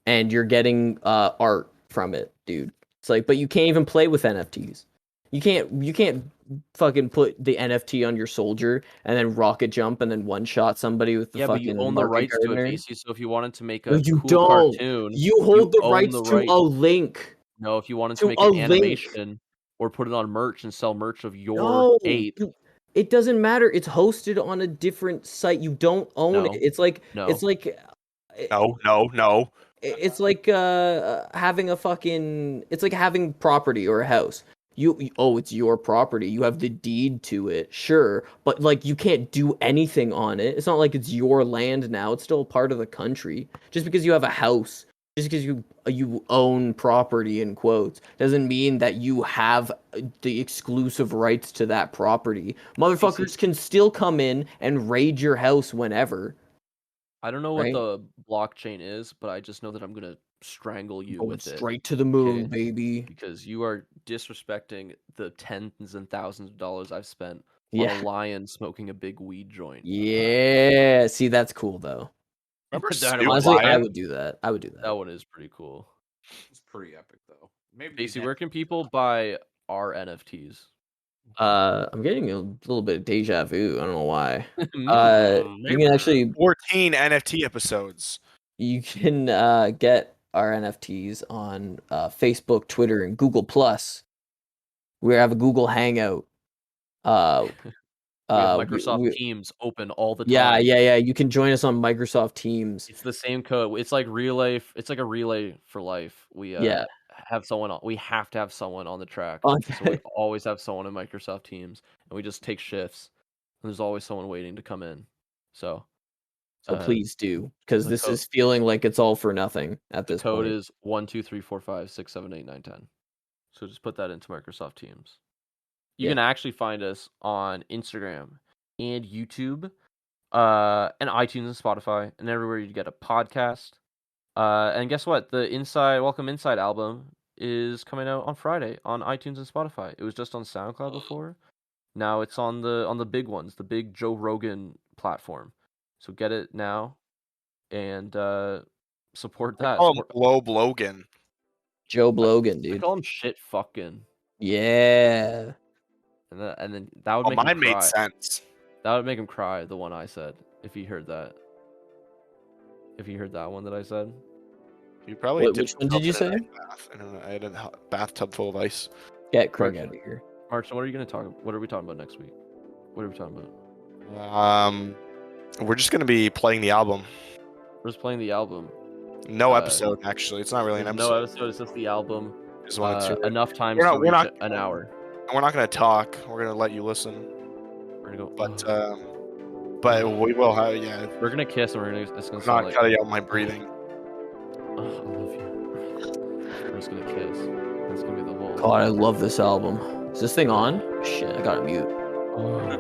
and you're getting art from it, dude. It's like, but you can't even play with NFTs. You can't fucking put the NFT on your soldier and then rocket jump and then one shot somebody with the Yeah, fucking but you own the market rights to gardener. it, BC. So if you wanted to make No, a you cool don't. cartoon, You hold the own rights the to rights. a link. No, if you wanted to to make a an link. animation or put it on merch and sell merch of your No, ape. it doesn't matter. It's hosted on a different site. You don't own it. No. It's like No. it's like No. it's like having a fucking it's like having property or a house. It's your property. You have the deed to it, sure, but like you can't do anything on it. It's not like it's your land now. It's still part of the country. Just because you have a house, just because you own property in quotes, doesn't mean that you have the exclusive rights to that property. Motherfuckers can still come in and raid your house whenever. I don't know what right? the blockchain is, but I just know that I'm gonna strangle you Going with it straight to the moon, okay? baby. because you are disrespecting the tens and thousands of dollars I've spent on a Yeah. lion smoking a big weed joint. Yeah. See, that's cool though. Remember Dynamite. Snoop Honestly, I Lion? would do that. I would do That that. one is pretty cool. It's pretty epic though. Maybe Casey, next where can people buy our NFTs? I'm getting a little bit of deja vu. I don't know why. You can Neighbor. actually 14 NFT episodes. you can get our NFTs on Facebook, Twitter, and Google Plus. We have a Google Hangout. Uh, We have we, Microsoft we, Teams open all the yeah, time. yeah. You can join us on Microsoft Teams. It's the same code. It's like relay. It's like a relay for life. We Yeah. have someone on. We have to have someone on the track. On- So we always have someone in Microsoft Teams, and we just take shifts. And there's always someone waiting to come in. So So please do, because the this code- is feeling like it's all for nothing at the this code point. is 12345678910. So just put that into Microsoft Teams. You Yeah. can actually find us on Instagram and YouTube, and iTunes and Spotify, and everywhere you get a podcast. And guess what? The Welcome Inside album is coming out on Friday on iTunes and Spotify. It was just on SoundCloud before. Now it's on the big ones, the big Joe Rogan platform. So get it now and support that. Oh, Globe Logan. Joe Blogan, I dude. call him shit fucking. Yeah. And then that would Oh, make him mine made cry. sense. That would make him cry, the one I said, if he heard that. If he heard that one that I said. You probably Which dipped one did you yourself in say? an ice bath. I had a bathtub full of ice. Get Craig Mark- out of here. Mark, what are you gonna talk? What are we talking about next week? What are we talking about? We're just gonna be playing the album. We're just playing the album. No episode, actually. It's not really an There's episode. no episode. It's just the album. Just wanted to. Enough times We're to not- we're reach not- an hour. We're not gonna talk. We're gonna let you listen. We're gonna go. But we will have. Yeah. We're gonna kiss and it's gonna I'm sound not like. cutting out my breathing. Oh, I love you. We're just gonna kiss. That's gonna be the whole. God, I love this album. Is this thing on? Shit, I gotta mute. Oh.